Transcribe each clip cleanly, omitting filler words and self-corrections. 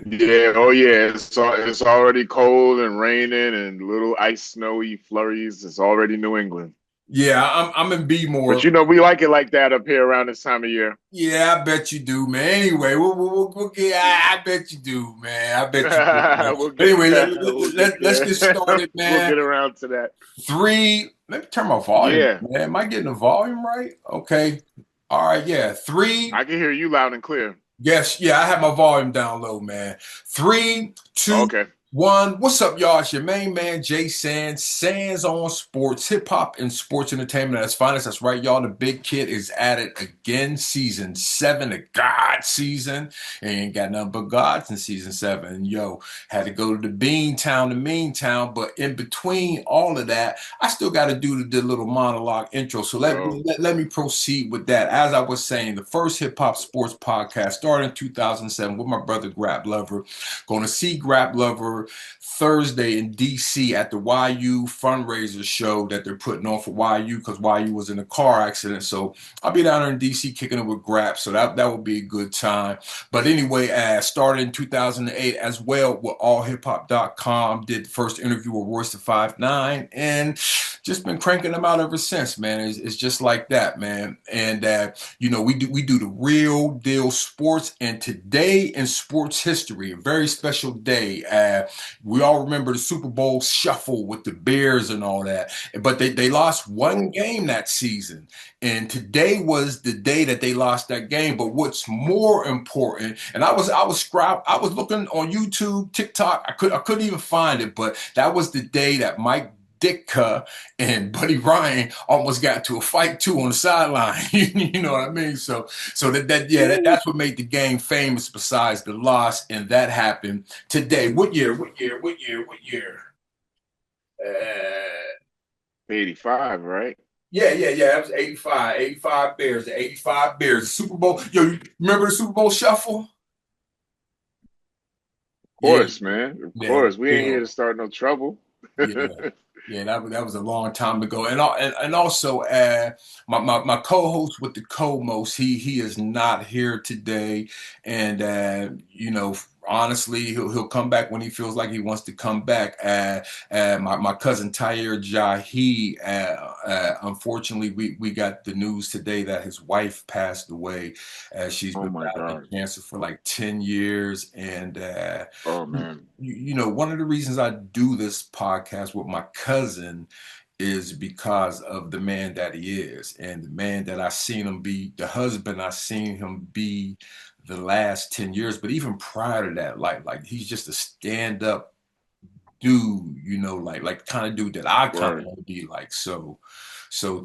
Yeah, oh yeah, it's already cold and raining and little ice snowy flurries. It's already New England. Yeah, I'm in B But more. you know, we like it like that up here around this time of year. Yeah, I bet you do, man. Anyway, we'll get. I bet you do, man. I bet you do, man. We'll But get anyway, we'll get let's get started, we'll man. get around to that. Three. Let me turn my volume, Yeah, man. Am I getting the volume right? Okay. All right. Yeah. Three. I can hear you loud and clear. Yes, yeah, I have my volume down low, man. Three, two, Okay. one. What's up, y'all? It's your main man, Jay Sands. Sands on sports, hip hop, and sports entertainment at its finest. That's right, y'all. The big kid is at it again. Season 7, the God season. Ain't got nothing but gods in season 7. And yo, had to go to the Bean Town, the Mean Town. But in between all of that, I still got to do the little monologue intro. So Yo. let me proceed with that. As I was saying, the first hip hop sports podcast started in 2007 with my brother Grap Lover. Going to see Grap Lover Thursday in DC at the YU fundraiser show that they're putting on for YU because YU was in a car accident. So I'll be down there in DC kicking it with Grap. So that would be a good time. But anyway, started in 2008 as well with allhiphop.com. Did the first interview with Royce the 5'9" and just been cranking them out ever since, man. It's just like that, man. And we do the real deal sports. And today in sports history, a very special day. We all remember the Super Bowl shuffle with the Bears and all that, but they lost one game that season. And today was the day that they lost that game. But what's more important, and I was looking on YouTube, TikTok, I couldn't even find it, but that was the day that Mike Ditka and Buddy Ryan almost got to a fight too on the sideline. You know what I mean? So that's what made the game famous besides the loss, and that happened today. What year? What year? What year? What year? Uh, 85, right? yeah. That was 85. 85 Bears. The 85 Bears. The Super Bowl. Yo, you remember the Super Bowl shuffle? Of Yeah, course, man. Of yeah, course. We ain't yeah, here to start no trouble. yeah. Yeah, that was a long time ago, and also my co-host with the co-most, he is not here today, and honestly he'll come back when he feels like he wants to come back. My cousin Tyre Jahi, unfortunately we got the news today that his wife passed away. She's Oh been my battling God. cancer for like 10 years, and Oh man. one of the reasons I do this podcast with my cousin is because of the man that he is and the man that I seen him be, the husband I seen him be the last 10 years. But even prior to that, like he's just a stand-up dude, like kind of dude that I kind of Word. want to be like. So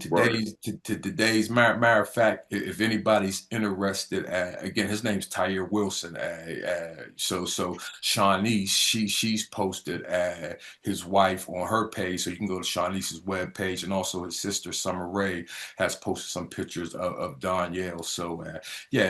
Word. today's matter of fact, if anybody's interested, again, his name's Tyre Wilson. So Shawnice, she's posted his wife on her page, so you can go to Shawnice's web page, and also his sister Summer Rae has posted some pictures of Danielle. So yeah.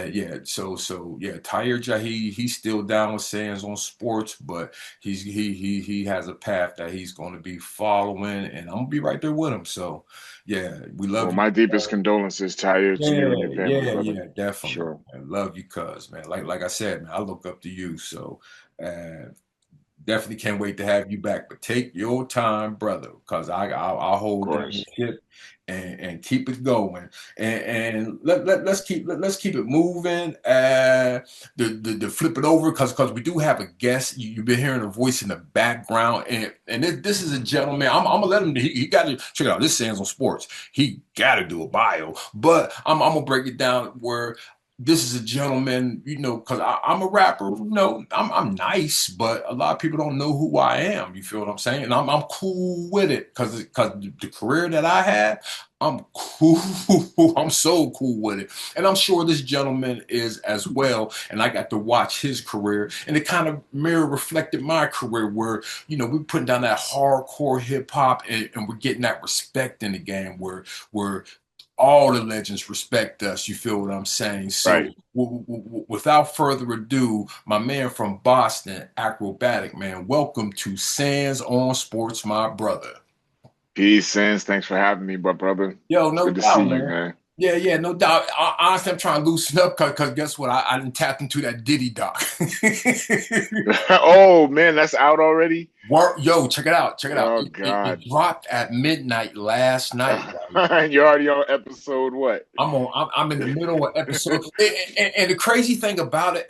Tyre Jahi, he's still down with Sands on sports, but he has a path that he's going to be following, and I'm gonna be right there with him. So yeah, we Well, love you. my deepest condolences, Tyre, to you and your family, brother. Definitely. Sure. I love you, cuz man. Like I said, man, I look up to you. So uh, definitely can't wait to have you back. But take your time, brother, because I'll Of hold down the course. ship and keep it going. And let's keep it moving. The flip it over because we do have a guest. You've been hearing a voice in the background, and this is a gentleman. I'm gonna let him. He got to check it out. This Sands on Sports. He got to do a bio, but I'm gonna break it down where this is a gentleman, because I'm a rapper, I'm nice, but a lot of people don't know who I am. You feel what I'm saying? And I'm cool with it because the career that I had, I'm cool. I'm so cool with it. And I'm sure this gentleman is as well. And I got to watch his career, and it kind of mirror reflected my career where, we're putting down that hardcore hip hop, and we're getting that respect in the game where all the legends respect us. You feel what I'm saying? So, Right. without further ado, my man from Boston, Akrobatik, man, welcome to Sands on Sports, my brother. Peace, Sense. Thanks for having me, brother. Yo, It's no good to see doubt, you, man. man. Yeah, no doubt. Honestly, I'm trying to loosen up because guess what? I didn't tap into that Diddy doc. Oh man, that's out already. Yo, check it out. Check it out. Oh It God. dropped at midnight last night, right? And you're already on episode what? I'm in the middle of episode, and the crazy thing about it,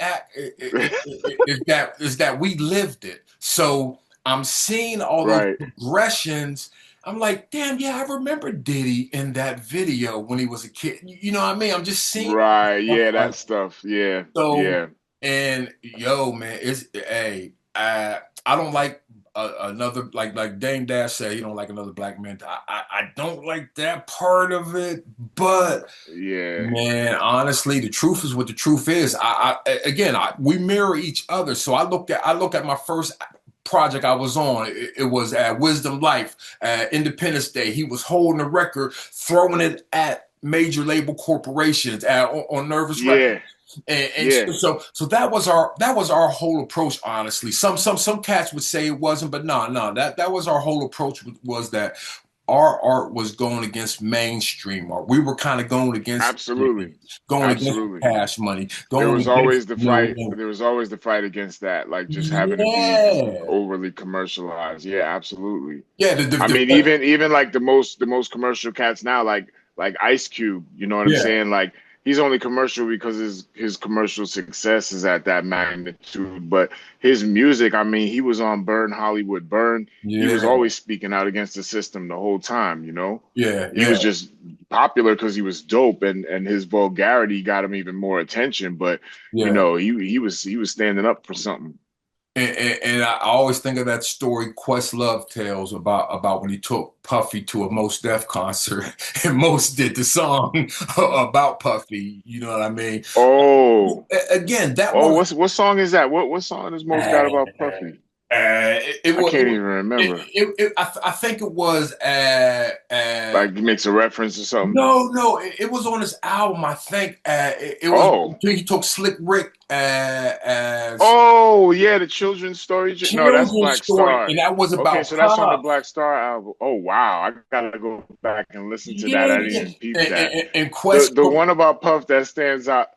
is that we lived it. So I'm seeing all those Right, progressions. I'm like, damn, yeah, I remember Diddy in that video when he was a kid. You know what I mean? I'm just seeing right. stuff Yeah, like that stuff. Yeah, so. yeah, And yo, man, it's hey, I don't like another like Dame Dash said he don't like another black man. I don't like that part of it, but. yeah, Man, honestly, the truth is what the truth is. Again, we mirror each other. So I look at my first project I was on. It was Wisdom Life, Independence Day. He was holding a record, throwing it at major label corporations on Nervous Records. yeah, And yeah. so that was our whole approach. Honestly, some cats would say it wasn't, but no, that was our whole approach. Was that our art was going against mainstream art. We were kind of going against Absolutely, going against absolutely. cash money, There going was against always the you fight. know, There was always the fight against that, like just having to be yeah, overly commercialized. Yeah, absolutely. yeah, I mean, even like the most commercial cats now, like Ice Cube. You know what I'm yeah, saying? Like he's only commercial because his commercial success is at that magnitude. But his music, I mean, he was on Burn Hollywood Burn. He was yeah, always speaking out against the system the whole time. You know, yeah, he yeah, was just popular because he was dope, and his vulgarity got him even more attention. But you yeah. know, he was standing up for something. And I always think of that story, Questlove tells about when he took Puffy to a Mos Def concert, and Mos did the song about Puffy. You know what I mean? Oh. Again, that Oh, was what song is that? What song has most got about Puffy? it I was can't even remember. I think it was Like he makes a reference or something. no, it was on his album. I think it was Oh, he took Slick Rick as oh yeah, the children's story. No, that's children's Black story, Star. and that was Okay, about so that's on the Puff. Black Star album. Oh wow, I gotta go back and listen to that. Yeah, I didn't even peep that. and The Quest. one about Puff that stands out.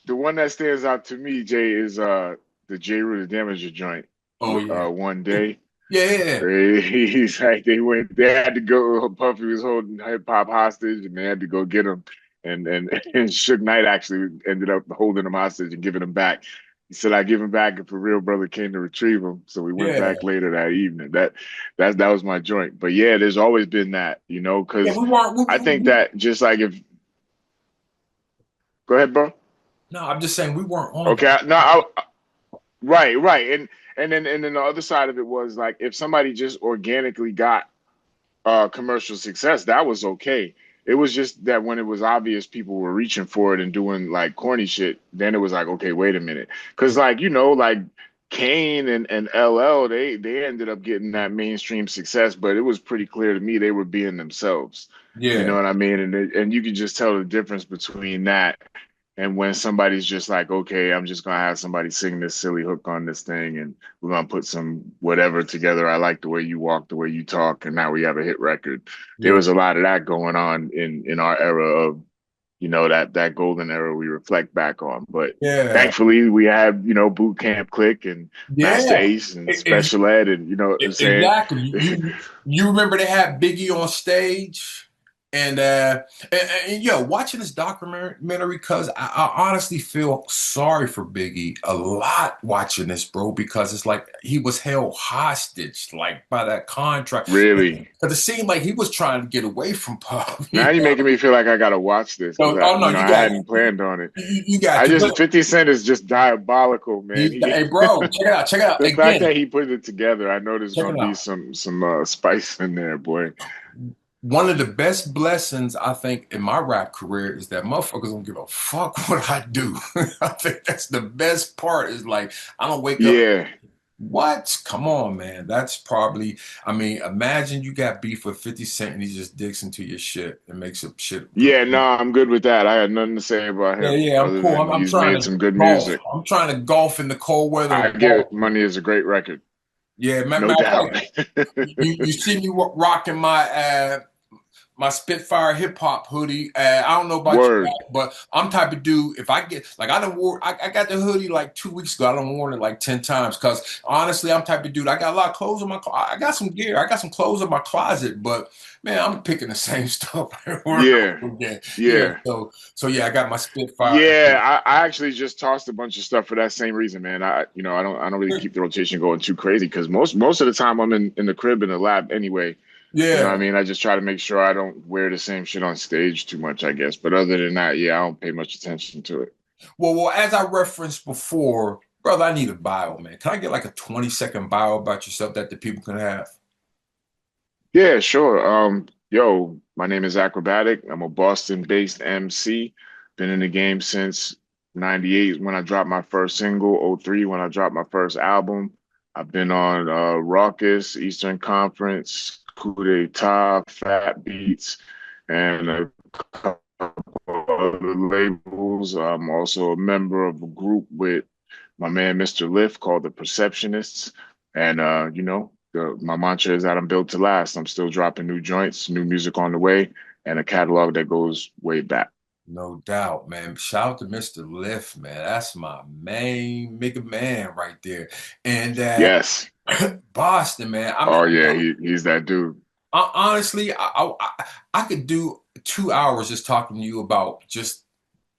The one that stands out to me, Jay, is the J. Rue the Damager joint. Oh yeah, One day. yeah, He's like they had to go. Puffy was holding hip hop hostage, and they had to go get him. And and Suge Knight actually ended up holding him hostage and giving him back. He said, "I give him back if a real brother came to retrieve him." So we went yeah, back later that evening. That was my joint. But yeah, there's always been that, yeah. because We weren't. I think that just like if go ahead, bro. No, I'm just saying we weren't on. Okay, no, right, right, and then the other side of it was like if somebody just organically got commercial success, that was okay. It was just that when it was obvious people were reaching for it and doing like corny shit, then it was like, okay, wait a minute. Because like, like Kane and LL, they ended up getting that mainstream success, but it was pretty clear to me they were being themselves. You know Yeah, what I mean? And you could just tell the difference between that and when somebody's just like, okay, I'm just gonna have somebody sing this silly hook on this thing, and we're gonna put some whatever together. I like the way you walk, the way you talk, and now we have a hit record. There yeah, was a lot of that going on in our era of, that golden era we reflect back on. But yeah, thankfully, we had, Boot Camp Click and Master yeah. Ace and Special Ed, and you know what I'm saying. Exactly. You remember they had Biggie on stage, and yo, watching this documentary, because I honestly feel sorry for Biggie a lot watching this, bro, because it's like he was held hostage like by that contract. Really. Because it seemed like he was trying to get away from Pop. Now you're making me feel like I gotta watch this because Oh no, I hadn't planned on it. you got I to. just 50 Cent is just diabolical, man. Hey, bro, check it out The fact again. that he put it together, I know there's Check gonna it be out. some spice in there, boy. One of the best blessings I think in my rap career is that motherfuckers don't give a fuck what I do. I think that's the best part. Is like I don't wake up. Yeah, What? Come on, man. That's probably. I mean, imagine you got beef with 50 Cent and he just digs into your shit and makes up shit. yeah, no, I'm good with that. I had nothing to say about Yeah, him yeah, I'm other cool. than I'm he's trying made to some good golf. music. I'm trying to golf in the cold weather I of get it. Baltimore. Money is a great record, Yeah, matter no of fact, doubt. you see me rocking my Spitfire hip hop hoodie. I don't know about you Word. guys, but I'm type of dude. If I get like I done wore, I got the hoodie like 2 weeks ago. I done worn it like 10 times because honestly, I'm type of dude. I got a lot of clothes in my. I got some gear. I got some clothes in my closet, but man, I'm picking the same stuff over and Yeah. over again. Yeah. Yeah. So yeah, I got my Spitfire. Yeah, I actually just tossed a bunch of stuff for that same reason, man. I don't really keep the rotation going too crazy because most of the time I'm in the crib in the lab anyway. You know what I Yeah. mean? I just try to make sure I don't wear the same shit on stage too much, I guess. But other than that, yeah, I don't pay much attention to it. Well, as I referenced before, brother, I need a bio, man. Can I get like a 20-second bio about yourself that the people can have? Yeah, sure. Yo, my name is Akrobatik. I'm a Boston-based MC. Been in the game since '98 when I dropped my first single, '03 when I dropped my first album. I've been on Raucous, Eastern Conference, Coup d'etat, Fat Beats, and a couple other labels. I'm also a member of a group with my man Mr. Lift called the Perceptionists. And my mantra is that I'm built to last. I'm still dropping new joints, new music on the way, and a catalog that goes way back. No doubt, man. Shout out to Mr. Lift, man. That's my main nigga man right there. And Yes. Boston, man. I mean, Oh yeah, he's that dude. honestly, I could do 2 hours just talking to you about just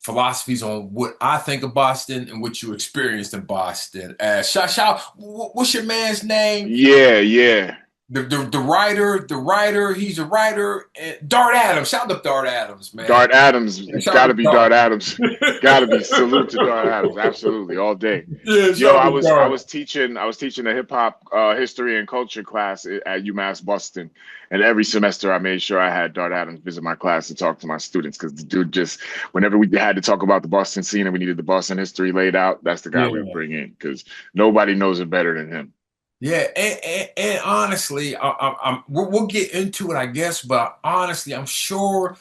philosophies on what I think of Boston and what you experienced in Boston. What's your man's name? Yeah, yeah. The writer, he's a writer. Dart Adams, shout out to Dart Adams, man. Dart Adams, Shout out gotta to be Dart Dart. Adams. Gotta be salute to Dart Adams. Absolutely, all day. Yeah, Yo, shout out I to was I Dart. was teaching I was teaching a hip hop history and culture class at UMass Boston, and every semester I made sure I had Dart Adams visit my class to talk to my students because the dude just whenever we had to talk about the Boston scene and we needed the Boston history laid out, that's the guy we would Yeah. bring in because nobody knows it better than him. Yeah, and honestly, we'll get into it, I guess, but honestly, I'm sure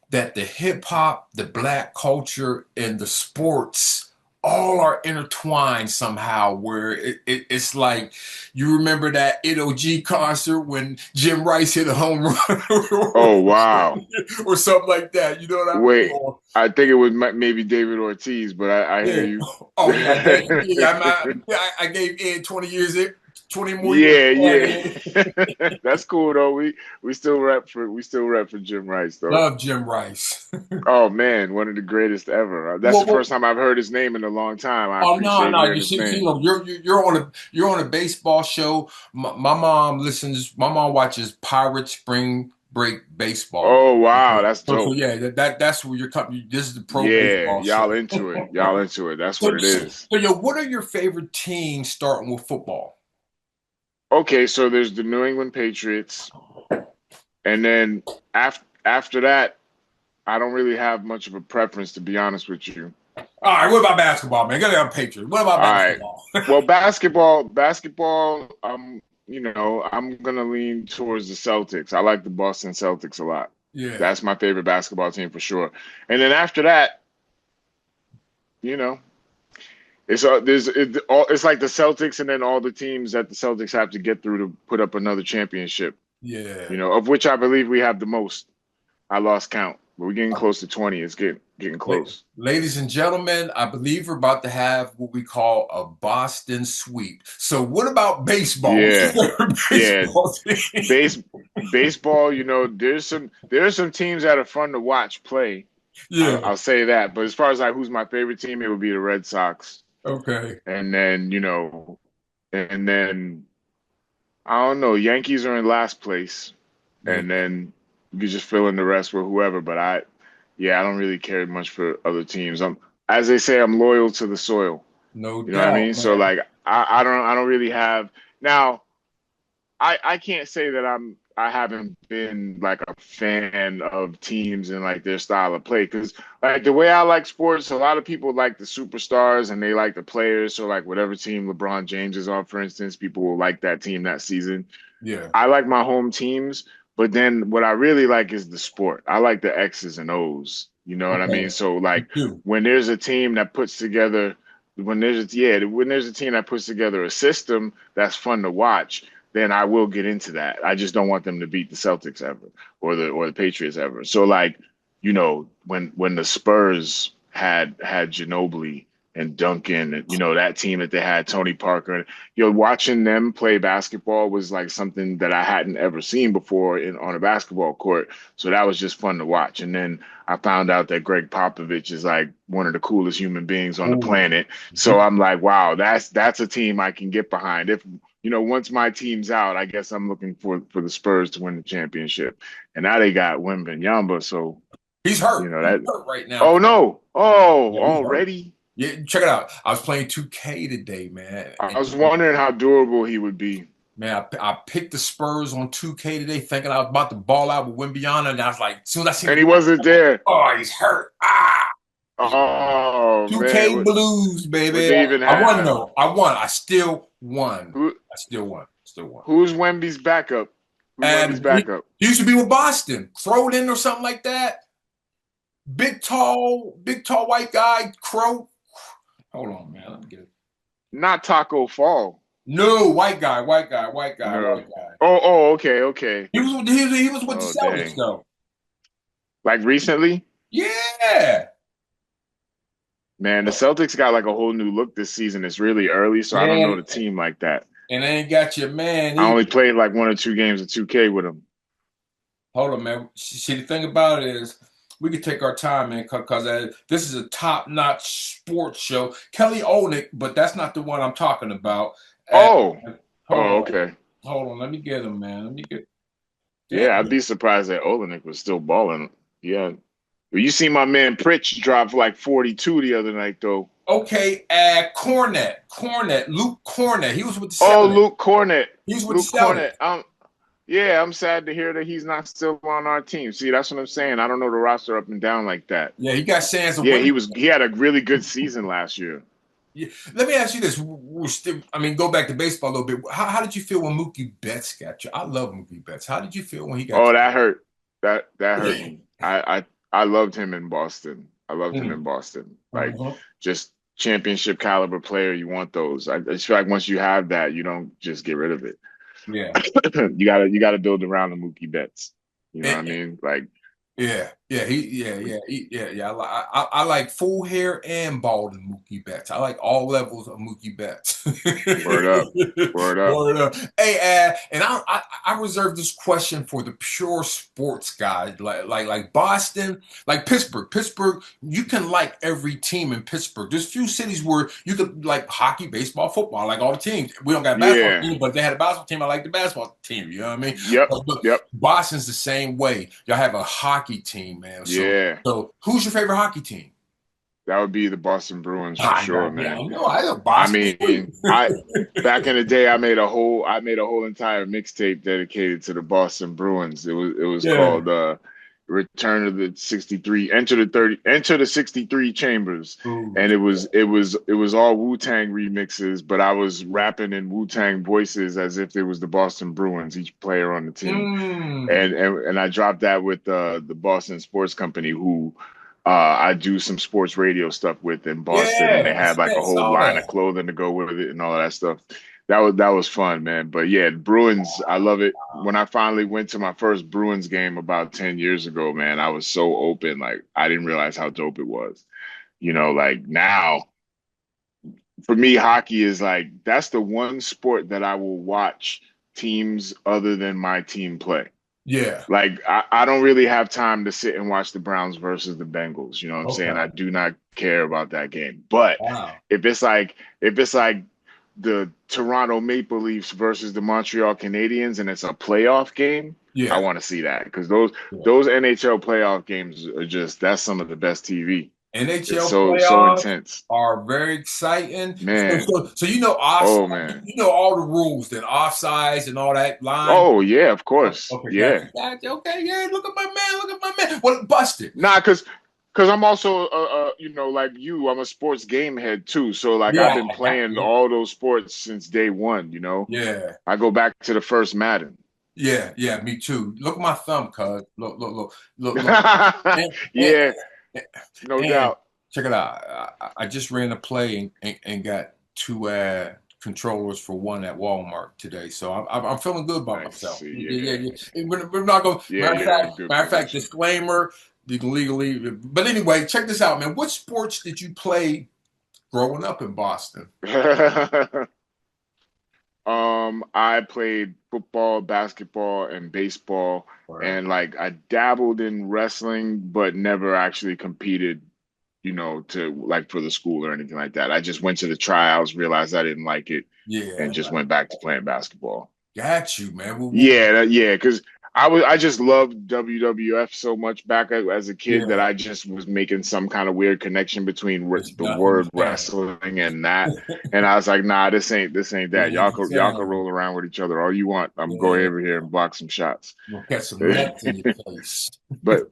that the hip hop, the black culture, and the sports all are intertwined somehow. Where it's like you remember that NOG concert when Jim Rice hit a home run, Oh wow! or something like that. You know what I mean? Wait, I think it was maybe David Ortiz, but I hear Yeah. you. Oh yeah, I gave Ed 20 years, 20 more years. Yeah, Ed. yeah. That's cool though. We still rep for Jim Rice though. Love Jim Rice. Oh man, one of the greatest ever. That's Well, the first time I've heard his name in a long time. I oh no, appreciate no! hearing You his see, name. look, you're on a baseball show. My mom listens. My mom watches Pirate Spring Break baseball. Oh wow, that's So dope. yeah, that's where you're coming. This is the pro Yeah, baseball show. y'all into it. Y'all into it. That's what So, it so, is. so, yo, what are your favorite teams starting with football? Okay, so there's the New England Patriots, and then after that, I don't really have much of a preference to be honest with you. All right, what about basketball, man? Get on Patriots. What about All right. basketball? Well, basketball, I'm gonna lean towards the Celtics. I like the Boston Celtics a lot. Yeah, That's my favorite basketball team for sure. And then after that, you know, it's like the Celtics and then all the teams that the Celtics have to get through to put up another championship. yeah. Of which I believe we have the most. I lost count, but we're getting close to 20. It's getting close. Ladies and gentlemen, I believe we're about to have what we call a Boston sweep. So, what about baseball? What's your Yeah, favorite yeah. baseball team? Base baseball, there are some teams that are fun to watch play. I'll, Yeah. I'll say that. But as far as like who's my favorite team, it would be the Red Sox. Okay. And then, and then I don't know, Yankees are in last place. Yeah. And then you can just fill in the rest with whoever. But yeah, I don't really care much for other teams. As they say, I'm loyal to the soil. No You know what I mean? doubt, So man. like I don't really have now. I can't say that I haven't been like a fan of teams and like their style of play because like the way I like sports, a lot of people like the superstars and they like the players. So like whatever team LeBron James is on, for instance, people will like that team that season. Yeah. I like my home teams, but then what I really like is the sport. I like the X's and O's. You know what I mean? Okay. So You like do. when there's a team that puts together when there's a team that puts together a system that's fun to watch, then I will get into that. I just don't want them to beat the Celtics ever or the Patriots ever. So like, when the Spurs had Ginobili and Duncan, and that team that they had Tony Parker, and watching them play basketball was like something that I hadn't ever seen before on a basketball court. So that was just fun to watch. And then I found out that Greg Popovich is like one of the coolest human beings on the Ooh. planet. So I'm like, wow, that's a team I can get behind. If once my team's out, I guess I'm looking for the Spurs to win the championship. And now they got Wembanyama, so He's hurt. He's that. hurt right now. Oh no! Oh, Yeah, he's hurt. already. Yeah, check it out. I was playing 2K today, man. I was wondering how durable he would be. Man, I picked the Spurs on 2K today, thinking I was about to ball out with Wembanyama, and I was like, as soon as I seen And him, he wasn't there. oh, he's hurt. Ah, Oh 2K man, Blues, what baby. they even I won have? though. I won. I still won. Who I still won. Still won. who's Wemby's backup? Who's Wemby's And backup? he used to be with Boston, Croden or something like that. Big tall white guy, Crow. Hold on, man. Let me get it. Not Taco Fall. No, white guy, white guy, white guy, No. white guy. Oh, okay, okay. He was with the Oh, Celtics dang. though. Like recently? Yeah. Man, the Celtics got like a whole new look this season. It's really early, so I don't know Man, the team like that. and they ain't got your man I only either. played like one or two games of 2K with them. Hold on, man. See, the thing about it is, we can take our time, man, because this is a top-notch sports show. Kelly Olynyk, but that's not the one I'm talking about. Uh, Oh, hold on, okay. hold on. Let me get him, man. Let me get. Damn. Yeah, I'd be surprised that Olenek was still balling. Yeah. Well, you see my man Pritch drop like 42 the other night, though. Okay, Cornette, Luke Cornette. He was with the Oh, Celtics. Luke Cornett. He was with the Luke Celtics. Cornett. Yeah, I'm sad to hear that he's not still on our team. See, that's what I'm saying. I don't know the roster up and down like that. Yeah, he got Sands of Yeah, women. he had a really good season last year. Yeah. Let me ask you this. Go back to baseball a little bit. How did you feel when Mookie Betts got you? I love Mookie Betts. How did you feel when he got Oh, you? that hurt. That hurt me. I loved him in Boston. I loved him Mhm. in Boston. Like Mhm. just championship caliber player. You want those. I just feel like once you have that, you don't just get rid of it. Yeah. You gotta build around the Mookie Betts. You know what I And, mean? Like yeah, yeah. I like full hair and bald and Mookie Betts. I like all levels of Mookie Betts. word up. Word up. Word up. Hey, and I reserve this question for the pure sports guy, like Boston, like Pittsburgh. Pittsburgh, you can like every team in Pittsburgh. There's few cities where you could like hockey, baseball, football, I like all the teams. We don't got a basketball Yeah. team, but if they had a basketball team, I like the basketball team. You know what I mean? Yep. But Yep. Boston's the same way. Y'all have a hockey team, man. Yeah. So who's your favorite hockey team? That would be the Boston Bruins for I sure, know, yeah, man. I know I Boston too. mean, I back in the day, I made a whole entire mixtape dedicated to the Boston Bruins. It was Yeah. called Return of the 63, Enter the 63 Chambers. Ooh, And it was all Wu-Tang remixes, but I was rapping in Wu-Tang voices as if it was the Boston Bruins, each player on the team. mm. And I dropped that with the Boston Sports Company, who I do some sports radio stuff with in Boston, and they Yeah, had like I a whole saw line of that. clothing to go with it and all that stuff. That was fun, man. But yeah, Bruins, I love it. When I finally went to my first Bruins game about 10 years ago, man, I was so open. Like I didn't realize how dope it was. Like now for me, hockey is like that's the one sport that I will watch teams other than my team play. Yeah. Like I don't really have time to sit and watch the Browns versus the Bengals. You know what I'm saying? I Okay. do not care about that game. But Wow. if it's like the Toronto Maple Leafs versus the Montreal Canadiens and it's a playoff game, I Yeah. want to see that because those Yeah. those NHL playoff games are just that's some of the best TV. It's NHL so playoffs intense. are very exciting. So, Man. so, so you know off, Oh man. you know all the rules, then offsides and all that line. Oh yeah, of Oh, course. okay, Yeah. gotcha. Okay, yeah. Look at my man. Look at my man. Well, busted. Nah, cause I'm also like you, I'm a sports game head too. So like I've Yeah. been playing all those sports since day one. Yeah. I go back to the first Madden. Yeah. Yeah. Me too. Look at my thumb, cuz. Look. And, and, Yeah, no and doubt. check it out. I just ran a play and got two controllers for one at Walmart today, so I'm feeling good about I myself. see. Yeah, Yeah. yeah, yeah. We're not going. Yeah, you're in a good Matter of fact, position. disclaimer: you can legally. But anyway, check this out, man. What sports did you play growing up in Boston? I played football, basketball, and baseball, Right. and like I dabbled in wrestling, but never actually competed, to like for the school or anything like that. I just went to the tryouts, realized I didn't like it, and Yeah, just went back to playing basketball. got you, man. Yeah, because I just loved WWF so much back as a kid that Yeah, I just was making some kind of weird connection between it's the nothing word but family. wrestling and that, and I was like, nah, this ain't It that. ain't the Y'all can same. roll around with each other all you want. I'm go Yeah, over here and block some shots. you'll catch some nuts in your face. But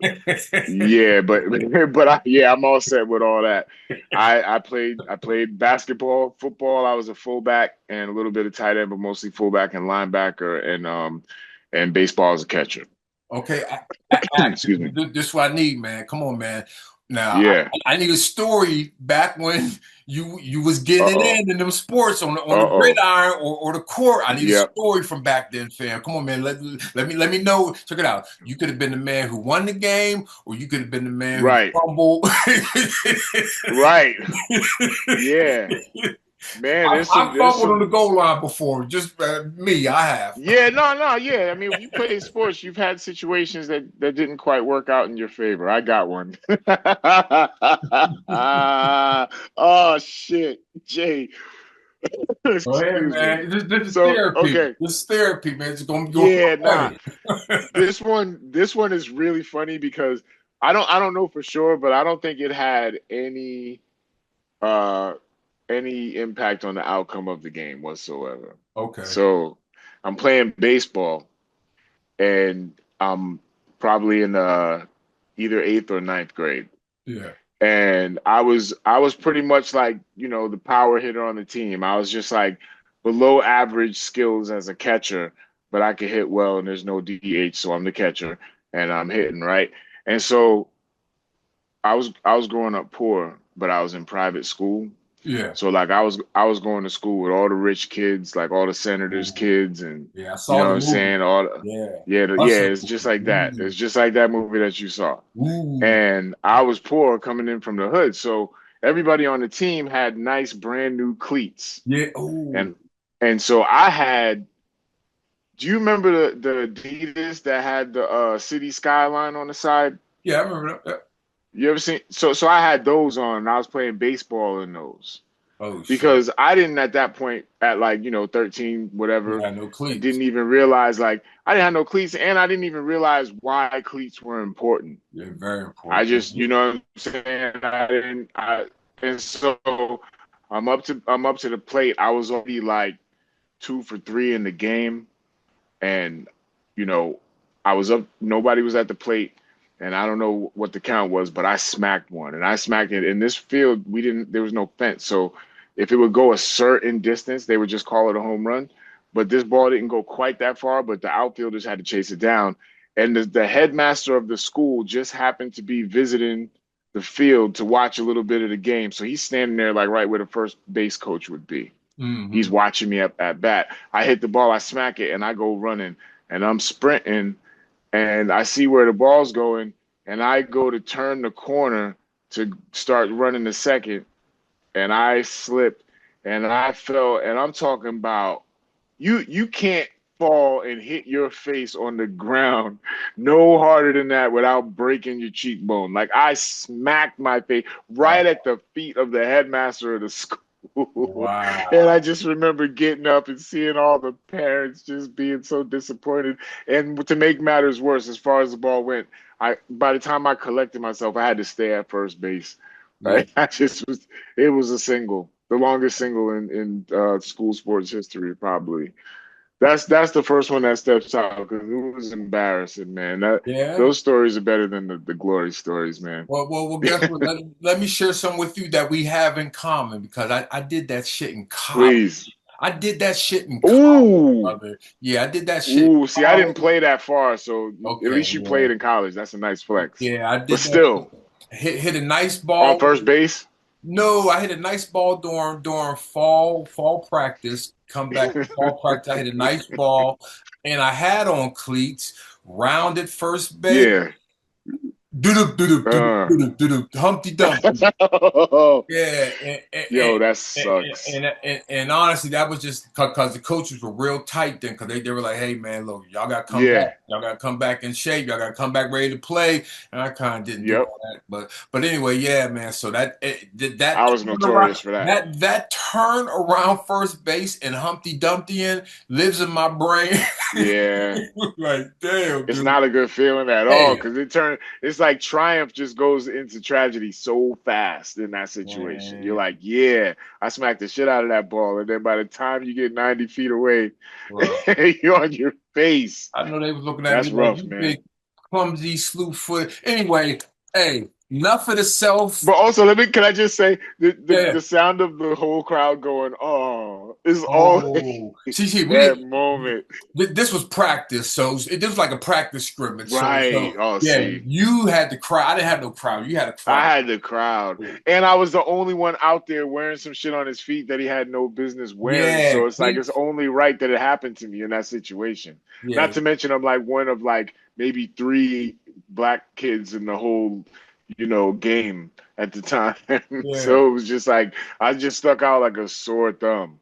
yeah, but yeah, I'm all set with all that. I played basketball, football. I was a fullback and a little bit of tight end, but mostly fullback and linebacker, and baseball as a catcher. Okay, Excuse me. this is what I need, man. Come on, man. Now Yeah. I need a story back when you was getting it Uh-oh. in them sports on the Uh-oh. gridiron or the court. I need a Yep. story from back then, fam. Come on, man. Let me know. Check it out. You could have been the man who won the game, or you could have been the man who Right. fumbled. Right. Yeah. Man, I there's fumbled on the some goal line before. Just me, I have. yeah, no, yeah. I mean, when you play sports, you've had situations that didn't quite work out in your favor. I got one. Oh shit, Jay. Go ahead, Excuse me. man. This is So, therapy. okay. This is therapy, man. It's gonna feel Yeah, nah. funny. This one is really funny because I don't know for sure, but I don't think it had uh any impact on the outcome of the game whatsoever. Okay. So I'm playing baseball and I'm probably in either eighth or ninth grade. Yeah. And I was pretty much like, the power hitter on the team. I was just like below average skills as a catcher, but I could hit well and there's no DH, so I'm the catcher and I'm hitting, right? And so I was growing up poor, but I was in private school. Yeah. So like I was going to school with all the rich kids, like all the senators' Ooh. kids, and Yeah. I you saw know what the I'm movie. saying? Yeah. Yeah, Hustle it's just movie. like that. It's just like that movie that you saw. Ooh. And I was poor coming in from the hood, so everybody on the team had nice brand new cleats, Yeah. Ooh. and so I had. Do you remember the Adidas that had the city skyline on the side? Yeah, I remember that. You ever seen? So I had those on, and I was playing baseball in those. Oh shit. Because I didn't at that point at like 13 You whatever had no cleats. didn't even realize like I didn't have no cleats and I didn't even realize why cleats were important. Yeah, very I important. just what I'm saying I didn't I and so I'm up to the plate. I was already like 2 for 3 in the game and you know I was up, nobody was at the plate, and I don't know what the count was, but I smacked one, and I smacked it in this field. We didn't There was no fence, so if it would go a certain distance, they would just call it a home run. But this ball didn't go quite that far, but the outfielders had to chase it down, and the headmaster of the school just happened to be visiting the field to watch a little bit of the game, so he's standing there like right where the first base coach would be. Mm-hmm. He's watching me at bat. I hit the ball, I smack it, and I go running, and I'm sprinting, and I see where the ball's going, and I go to turn the corner to start running the second, and I slipped, and I fell, and I'm talking about you can't fall and hit your face on the ground no harder than that without breaking your cheekbone. Like I smacked my face right Oh, at the feet of the headmaster of the school. And I wow. just remember getting up and seeing all the parents just being so disappointed. And to make matters worse, as far as the ball went, I by the time I collected myself, I had to stay at first base. Yeah. Right? It was a single, the longest single in school sports history, probably. That's the first one that steps out because it was embarrassing, man. Yeah. Those stories are better than the glory stories, man. Well, guess what? Let me share some with you that we have in common because I did that shit in college. Please. I did that shit in college, Ooh. brother. Yeah, I did that shit in Ooh. See, I didn't college. play that far, so at Okay, least you yeah. played in college. That's a nice flex. Yeah, I But did that. still, Hit a nice on ball. first base. No, I hit a nice ball during fall practice. Come back from fall practice, I hit a nice ball, and I had on cleats, rounded first base, Yeah. doo doo doo Uh. doo Humpty Dumpty. Yeah, Yo, that sucks. and honestly, that was just because the coaches were real tight then, because they were like, "Hey, man, look, y'all got to come back. Yeah. Y'all got to come back in shape. Y'all got to come back ready to play." And I kind of didn't do Yep. all that, but anyway, yeah, man. So that I was turnaround, notorious for that. that turn around first base and Humpty Dumpty in lives in my brain. Yeah. Like, damn, It's dude. not a good feeling at all Hey, because it's like triumph just goes into tragedy so fast in that situation. You're man, like, yeah, I smacked the shit out of that ball. And then by the time you get 90 feet away, bro. you're on your face. I know they was looking at me That's like rough, you man. big clumsy slew foot. Anyway, hey, enough of the self. But also, can I just say Yeah. the sound of the whole crowd going, oh, is always Oh, see, we that did. moment. This was practice, so this was like a practice scrimmage. Right. Oh, Yeah, see. you had the crowd. I didn't have no crowd. You had a I crowd. had the crowd, and I was the only one out there wearing some shit on his feet that he had no business wearing. Yeah, So it's like it's cleats. only right that it happened to me in that situation. Yeah, Not to mention, I'm like one of like maybe three black kids in the whole, game at the time. yeah, So it was just like I just stuck out like a sore thumb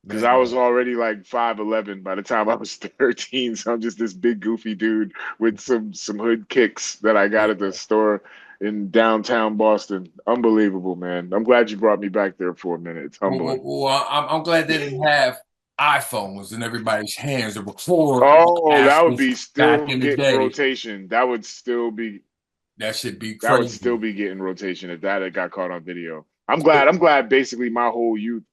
because I was man. already like 5'11" by the time I was 13. So I'm just this big goofy dude with some hood kicks that I got at the Yeah. store in downtown Boston. Unbelievable, man. I'm glad you brought me back there for a minute. It's humbling. I'm glad they didn't have iPhones in everybody's hands to record Oh, that would broadcasters be back still in the getting day. rotation. That should be That would still crazy. be getting rotation if that had got caught on video. I'm glad basically my whole youth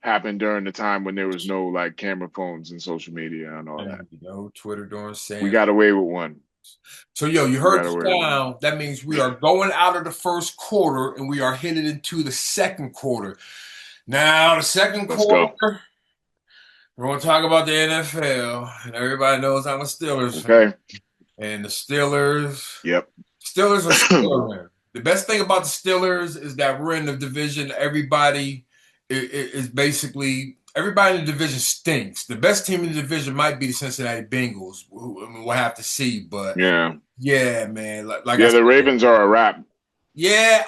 happened during the time when there was no like camera phones and social media and all that. And Twitter during We Sam. got away with one. So, yo, you We heard got the away with one. sound. That means we are going out of the first quarter and we are headed into the second quarter. Now, the second Let's go. quarter, we're going to talk about the NFL. And everybody knows I'm a Steelers fan. Okay. And the Steelers Yep. are Steelers. The best thing about the Steelers is that we're in the division. Everybody is basically everybody in the division stinks. The best team in the division might be the Cincinnati Bengals. I mean, we'll have to see, but Yeah. yeah, man. Like I Yeah, the said, Ravens are a wrap. yeah,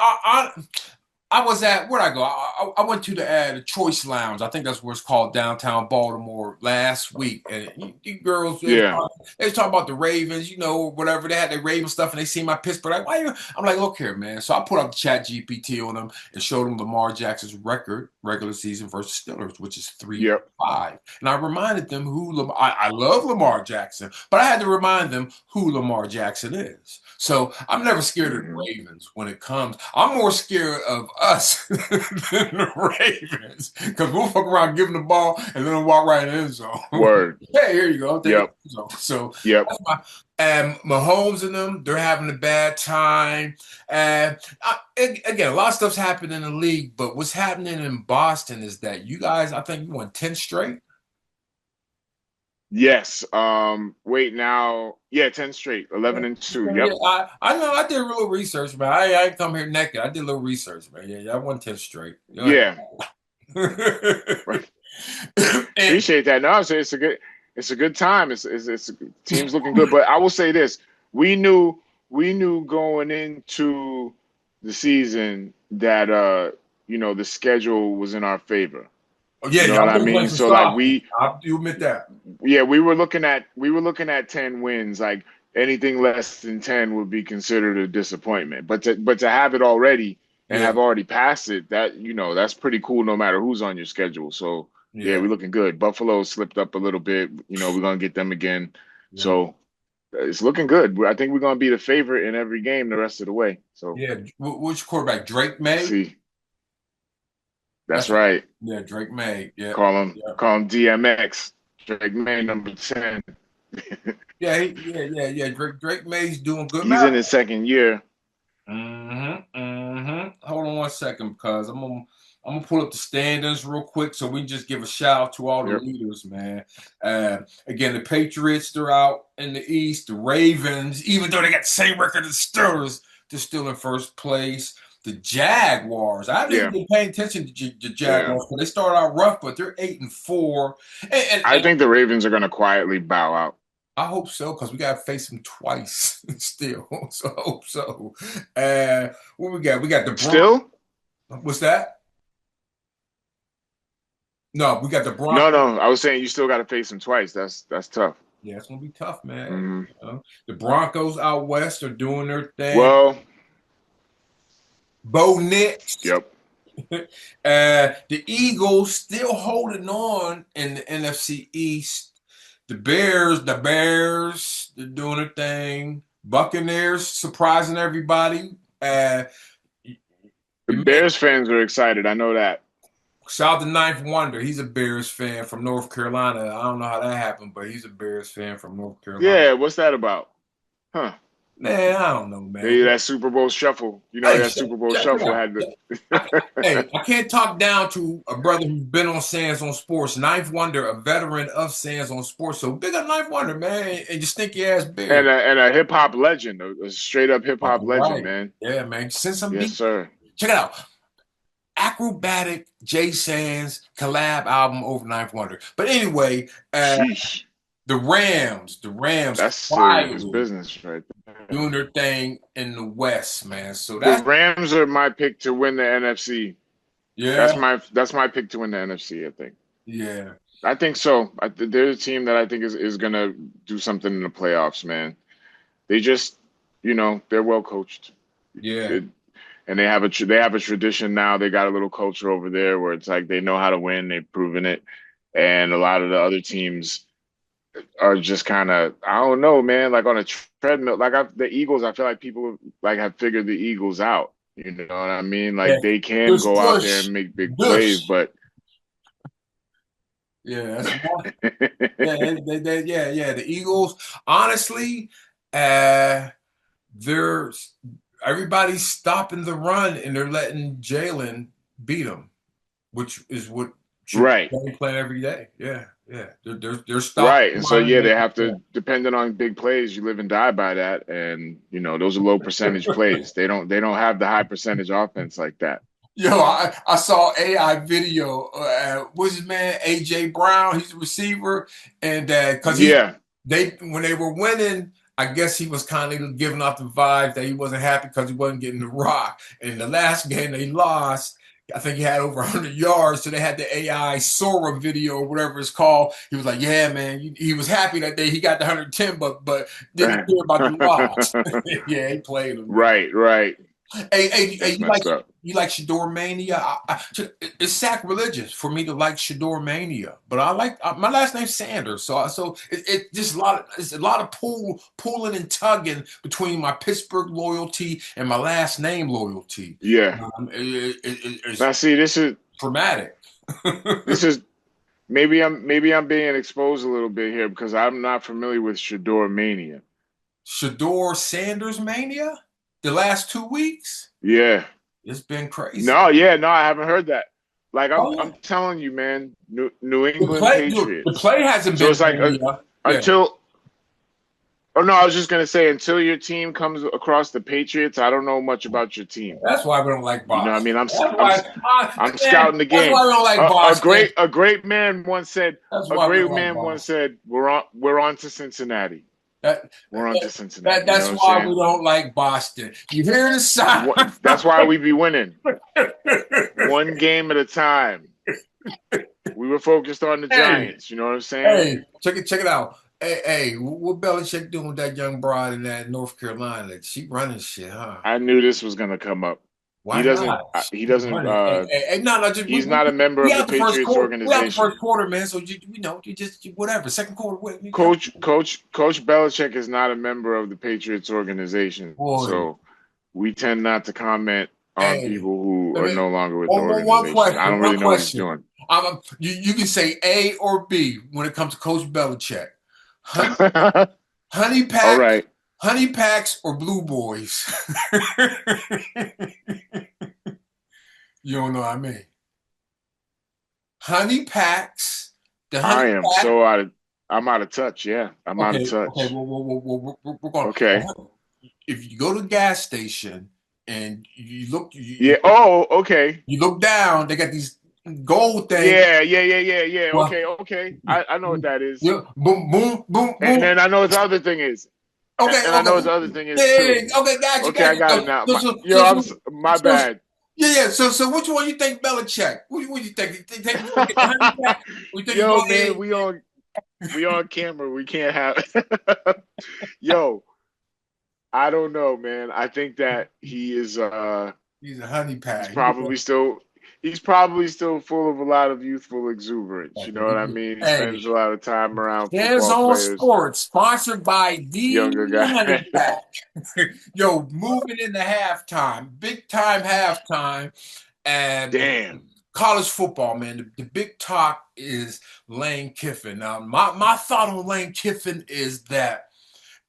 I was at where'd I go? I went to the Choice Lounge. I think that's where it's called downtown Baltimore last week. And you girls, Yeah. they was talking about the Ravens, whatever. They had their Raven stuff, and they see my Pittsburgh. Like, why you? I'm like, look here, man. So I put up the Chat GPT on them and showed them Lamar Jackson's record, regular season versus Steelers, which is 3 Yep. 5. And I reminded them who I love Lamar Jackson, but I had to remind them who Lamar Jackson is. So I'm never scared of the Hmm. Ravens when it comes. I'm more scared of us than the Ravens because we'll fuck around giving the ball and then we'll walk right in the end zone. Word. Hey, here you go. Take it. Yep. So Yep. that's my and Mahomes and them, they're having a bad time. And again, a lot of stuff's happened in the league, but what's happening in Boston is that you guys, I think you won 10 straight. Yes. Wait now. Yeah, 10 straight. 11-2. Yeah, Yep. I know. I did a little research, man. I ain't come here naked. I did a little research, man. Yeah, I won 10 straight. Go Yeah. ahead. Right. And Appreciate that. No, it's a good time. It's team's looking good. But I will say this: we knew we knew going into the season that the schedule was in our favor. oh, yeah, You know y'all what I been playing mean? some So like soft. we I do admit that. yeah, we were looking at 10 wins. Like anything less than 10 would be considered a disappointment. But to have it already and Yeah, have already passed it, that's pretty cool no matter who's on your schedule. So yeah, yeah, we're looking good. Buffalo slipped up a little bit. We're gonna get them again. yeah, So it's looking good. I think we're gonna be the favorite in every game the rest of the way. So yeah. Which quarterback? Drake let's May. see. That's That's right. yeah, Drake May. Yeah, Call him yeah, call him DMX. Drake May number 10. yeah. Drake May's doing good. He's in his second year. Hold on one second, because I'm gonna pull up the standings real quick so we can just give a shout out to all the Yep. leaders, man. Again, the Patriots, they're out in the East. The Ravens, even though they got the same record as the Steelers, they're still in first place. The Jaguars. I haven't even Yeah, been paying attention to the yeah. Jaguars because they started out rough, but they're 8-4. I think the Ravens are going to quietly bow out. I hope so because we got to face them twice still. So I hope so. What we got? We got the Broncos. Still? What's that? No, we got the No, Broncos. no. I was saying you still got to face them twice. That's tough. Yeah, it's gonna be tough, man. Hmm. You know? The Broncos out west are doing their thing. Well, Bo Nix. yep. The Eagles still holding on in the NFC East. The Bears, they're doing their thing. Buccaneers surprising everybody. The Bears fans are excited. I know that. Shout out to Ninth Wonder. He's a Bears fan from North Carolina. I don't know how that happened, but he's a Bears fan from North Carolina. Yeah, what's that about? Huh. Man, I don't know, man. Maybe that Super Bowl shuffle. You know, Hey, that Super Bowl check it shuffle out. had the. Hey, I can't talk down to a brother who's been on Sands on Sports. Ninth Wonder, a veteran of Sands on Sports. So big up Ninth Wonder, man, and your stinky ass and beard. a hip hop legend, a straight up hip hop Fucking legend, right. man. Yeah, man. Send some Yes, beat. sir. Check it out. Akrobatik J Sands collab album over Ninth Wonder. But anyway, Sheesh. the Rams That's serious quietly business right there. doing their thing in the West, man. So The that's Rams are my pick to win the NFC. yeah, That's my pick to win the NFC, I think. yeah, I think so. They're a team that I think is gonna do something in the playoffs, man. They just, they're well coached. yeah, It, and they have a tradition now. They got a little culture over there where it's like they know how to win. They've proven it, and a lot of the other teams are just kind of, I don't know, man, like on a treadmill. Like the Eagles, I feel like people like have figured the Eagles out. You know what I mean? yeah. Like they can Dush, go out there dush, and make big plays, dush. but Yeah, that's one. Yeah, yeah. The Eagles, honestly, uh, they're everybody's stopping the run and they're letting Jalen beat them, which is what should right, be playing every day. Yeah, yeah. They're stopping right. the And so run. yeah, they have to, depending on big plays, you live and die by that. And those are low percentage plays. They don't have the high percentage offense like that. Yo, I saw AI video. What's his man? AJ Brown. He's a receiver, and because Yeah. when they were winning, I guess he was kind of giving off the vibe that he wasn't happy because he wasn't getting the rock. And the last game they lost, I think he had over 100 yards. So they had the AI Sora video or whatever it's called. He was like, "Yeah, man." He was happy that day he got the 110, but didn't care about the loss. Yeah, he played him, man. Right, right. Hey, That's messed up. you like Shador Mania? It's sacrilegious for me to like Shador Mania, but I like my last name's Sanders, so it just it's a lot of pulling and tugging between my Pittsburgh loyalty and my last name loyalty. Yeah. It's Now see, traumatic. this is maybe I'm being exposed a little bit here because I'm not familiar with Shador Mania. Shador Sanders Mania. The last 2 weeks, Yeah. it's been crazy. No, yeah, no, I haven't heard that. Like Oh I'm yeah, telling you, man, New the England play, the Patriots. play hasn't So been it's like Mania. Yeah. until. Oh no, I was just gonna say until your team comes across the Patriots, I don't know much about your team. That's why we don't like You know what I Boston. mean? That's why, I'm man, scouting the that's game. why we don't like A Boston. great a great man once said. That's A why we great don't like man once Boston. said, "We're on to Cincinnati. That, We're on to Cincinnati." You know that's what I'm why we saying? don't like Boston. You hear the sound? That's why we be winning one game at a time. We were focused on the Hey, Giants. You know what I'm saying? hey, check it out. Hey, what Belichick doing with that young broad in that North Carolina? She running shit, huh? I knew this was gonna come up. He Why doesn't. not? He She's doesn't. running. Hey, no, just He's not a member we of the out the first Patriots quarter. We out the organization. first quarter, man. So you just whatever. Second quarter, Coach Belichick is not a member of the Patriots organization, boy. so we tend not to comment on Hey, people who let are me no longer with the one organization. I question. don't One really know what he's question. doing. You can say A or B when it comes to Coach Belichick. Honey, honey All packs, right. honey packs, or blue boys. You don't know what I mean. Honey packs, the honey I am pack. so out of. I'm out of touch. Yeah, I'm out of Okay. touch. We're going. Okay. If you go to a gas station and you look Yeah. Oh, okay. you look down, they got these gold things. Yeah, yeah, yeah, yeah, yeah. Well, Okay, okay. I know what that is. yeah, boom, boom, boom, And boom. then I know what the other thing is. Okay, And I know what okay. the other thing Yeah, is yeah, too. yeah. Okay, got you, Okay, I got you. got it So, now. so, My, so, yo, so, I'm so, my so bad. yeah, yeah. So, which one you think Belichick? What you think? You think you gonna get the honey pack? Or you think you go Yo, man, ahead? we on camera. We can't have. Yo, I don't know, man. I think that He's a honey he's pack. probably still he's probably still full of a lot of youthful exuberance. You know what I mean? He Hey, spends a lot of time around Hands football on players, Sports, sponsored by the younger Honey guys. Pack. Yo, moving into halftime, big time halftime, and Damn. college football, man. The big talk is Lane Kiffin. Now, my thought on Lane Kiffin is that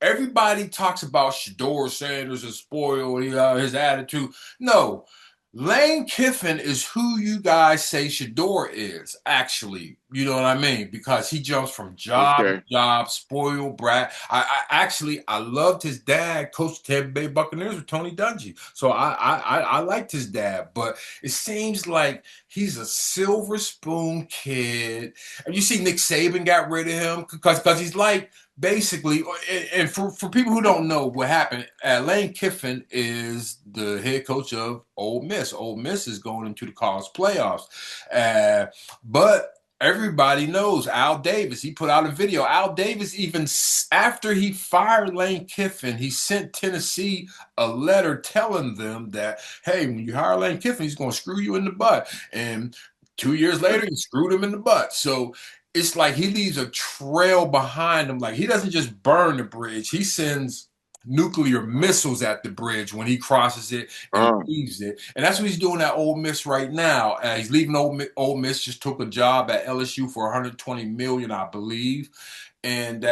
everybody talks about Shador Sanders is spoiled, his attitude. No, Lane Kiffin is who you guys say Shador is, actually. You know what I mean? Because he jumps from job to Okay. job, spoiled brat. I loved his dad, coached Tampa Bay Buccaneers with Tony Dungy. So I liked his dad, but it seems like he's a silver spoon kid. And you see Nick Saban got rid of him because he's like basically, and for people who don't know what happened, Lane Kiffin is the head coach of Ole Miss. Ole Miss is going into the college playoffs, but everybody knows Al Davis. He put out a video. Al Davis, even after he fired Lane Kiffin, he sent Tennessee a letter telling them that, hey, when you hire Lane Kiffin, he's going to screw you in the butt. And 2 years later, he screwed him in the butt. So it's like he leaves a trail behind him. Like he doesn't just burn the bridge, he sends nuclear missiles at the bridge when he crosses it and Uh, leaves it. And that's what he's doing at Ole Miss right now. He's leaving Ole Miss, just took a job at LSU for 120 million, I believe. And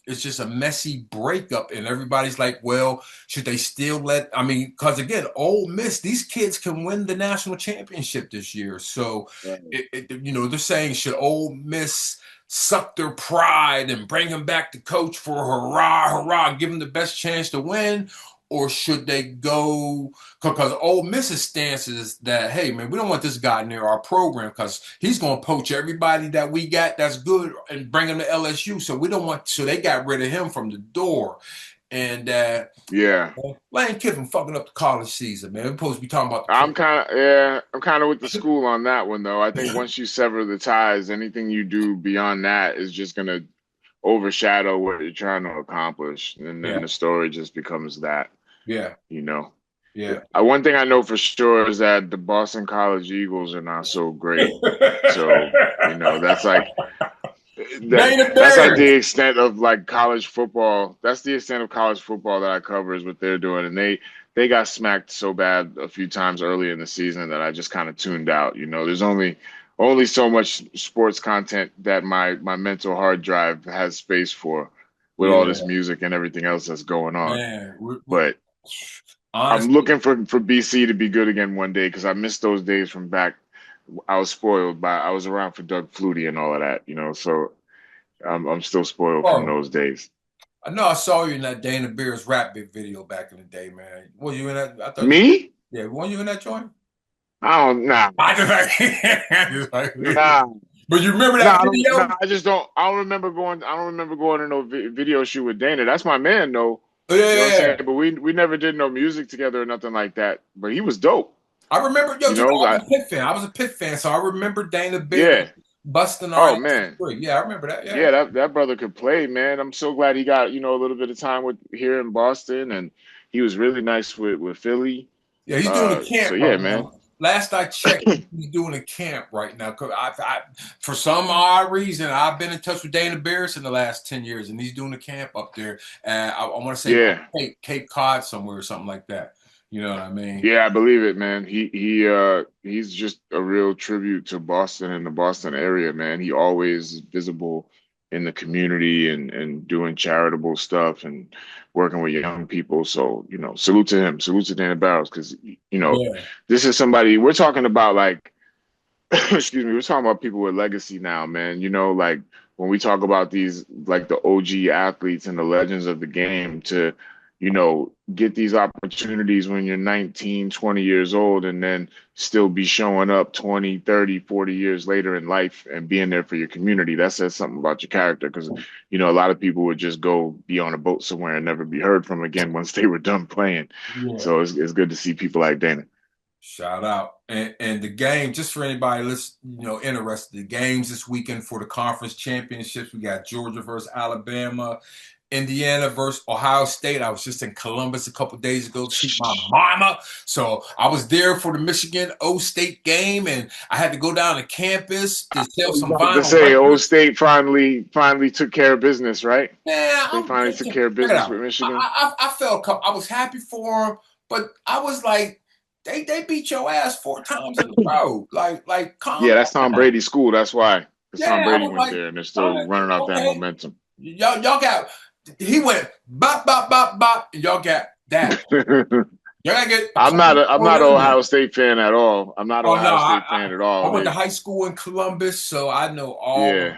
it's just a messy breakup, and everybody's like, well, should they still I mean, because again, Ole Miss, these kids can win the national championship this year. So right. they're saying, should Ole Miss suck their pride and bring him back to coach for hurrah, hurrah, give him the best chance to win? Or should they go, because Ole Miss's stance is that, hey, man, we don't want this guy near our program because he's going to poach everybody that we got that's good and bring him to LSU. So we don't want, so they got rid of him from the door. And Yeah. Lane Kiffin fucking up the college season, man. We're supposed to be talking about the pro. I'm kind of with the school on that one though. I think once you sever the ties, anything you do beyond that is just gonna overshadow what you're trying to accomplish, and then Yeah, the story just becomes that, yeah, you know. yeah. One thing I know for sure is that the Boston College Eagles are not so great. So, that's like Dana that's like the Bears. extent of like college football. That's the extent of college football that I cover is what they're doing, and they got smacked so bad a few times early in the season that I just kind of tuned out. There's only so much sports content that my mental hard drive has space for, with all this Yeah, music and everything else that's going on. man. But I'm Honestly, looking for BC to be good again one day because I miss those days from back. I was around for Doug Flutie and all of that, so I'm still spoiled from oh, those days. I know I saw you in that Dana Bears rap big video back in the day, man. Was you in that? I thought, Me? yeah, weren't you in that joint? I don't nah I just nah but you remember nah. that I don't video? nah. I just don't. I don't remember going. I don't remember going to no video shoot with Dana. That's my man, though. Oh, You know what I'm saying? yeah. But we never did no music together or nothing like that. But he was dope. I remember, yo, You know? I was a Pitt fan. I was a Pitt fan, so I remember Dana Bears Yeah. busting our Oh ass. man. Yeah, I remember that. Yeah. Yeah, that brother could play, man. I'm so glad he got a little bit of time with here in Boston, and he was really nice with Philly. Yeah, he's doing a So camp yeah, right man. now. Last I checked, he's doing a camp right now. 'Cause for some odd reason, I've been in touch with Dana Bears in the last 10 years, and he's doing a camp up there. I want to say by Yeah. Cape Cod somewhere or something like that. You know what I mean? Yeah, I believe it, man. He's just a real tribute to Boston and the Boston area, man. He always is visible in the community and doing charitable stuff and working with young people. So, salute to him. Salute to Dana Barros because Yeah. this is somebody we're talking about like excuse me, we're talking about people with legacy now, man. Like when we talk about these like the OG athletes and the legends of the game to get these opportunities when you're 19, 20 years old, and then still be showing up 20, 30, 40 years later in life and being there for your community. That says something about your character because, a lot of people would just go be on a boat somewhere and never be heard from again once they were done playing. Yeah. So it's good to see people like Dana. Shout out. And the game, just for anybody interested, the games this weekend for the conference championships, we got Georgia versus Alabama, Indiana versus Ohio State. I was just in Columbus a couple days ago to see my mama. So I was there for the Michigan O State game, and I had to go down to campus to sell some To vinyl say Old records. State finally took care of business, right? Yeah, They I'm finally took thinking, care of check it business out. with Michigan. I felt I was happy for them, but I was like, they beat your ass 4 times in a row. Like calm Yeah, that's Tom down. Brady's school. That's why. Because Tom Yeah, I Brady was went like, there and they're all still right, running off that okay, momentum. y'all got. He went bop bop bop bop, and y'all got that. Y'all gotta get the Columbus I'm on not an resume. Ohio State fan at all. I'm not an Oh no, Ohio State fan at I all. went to They high school in Columbus, so I know Yeah,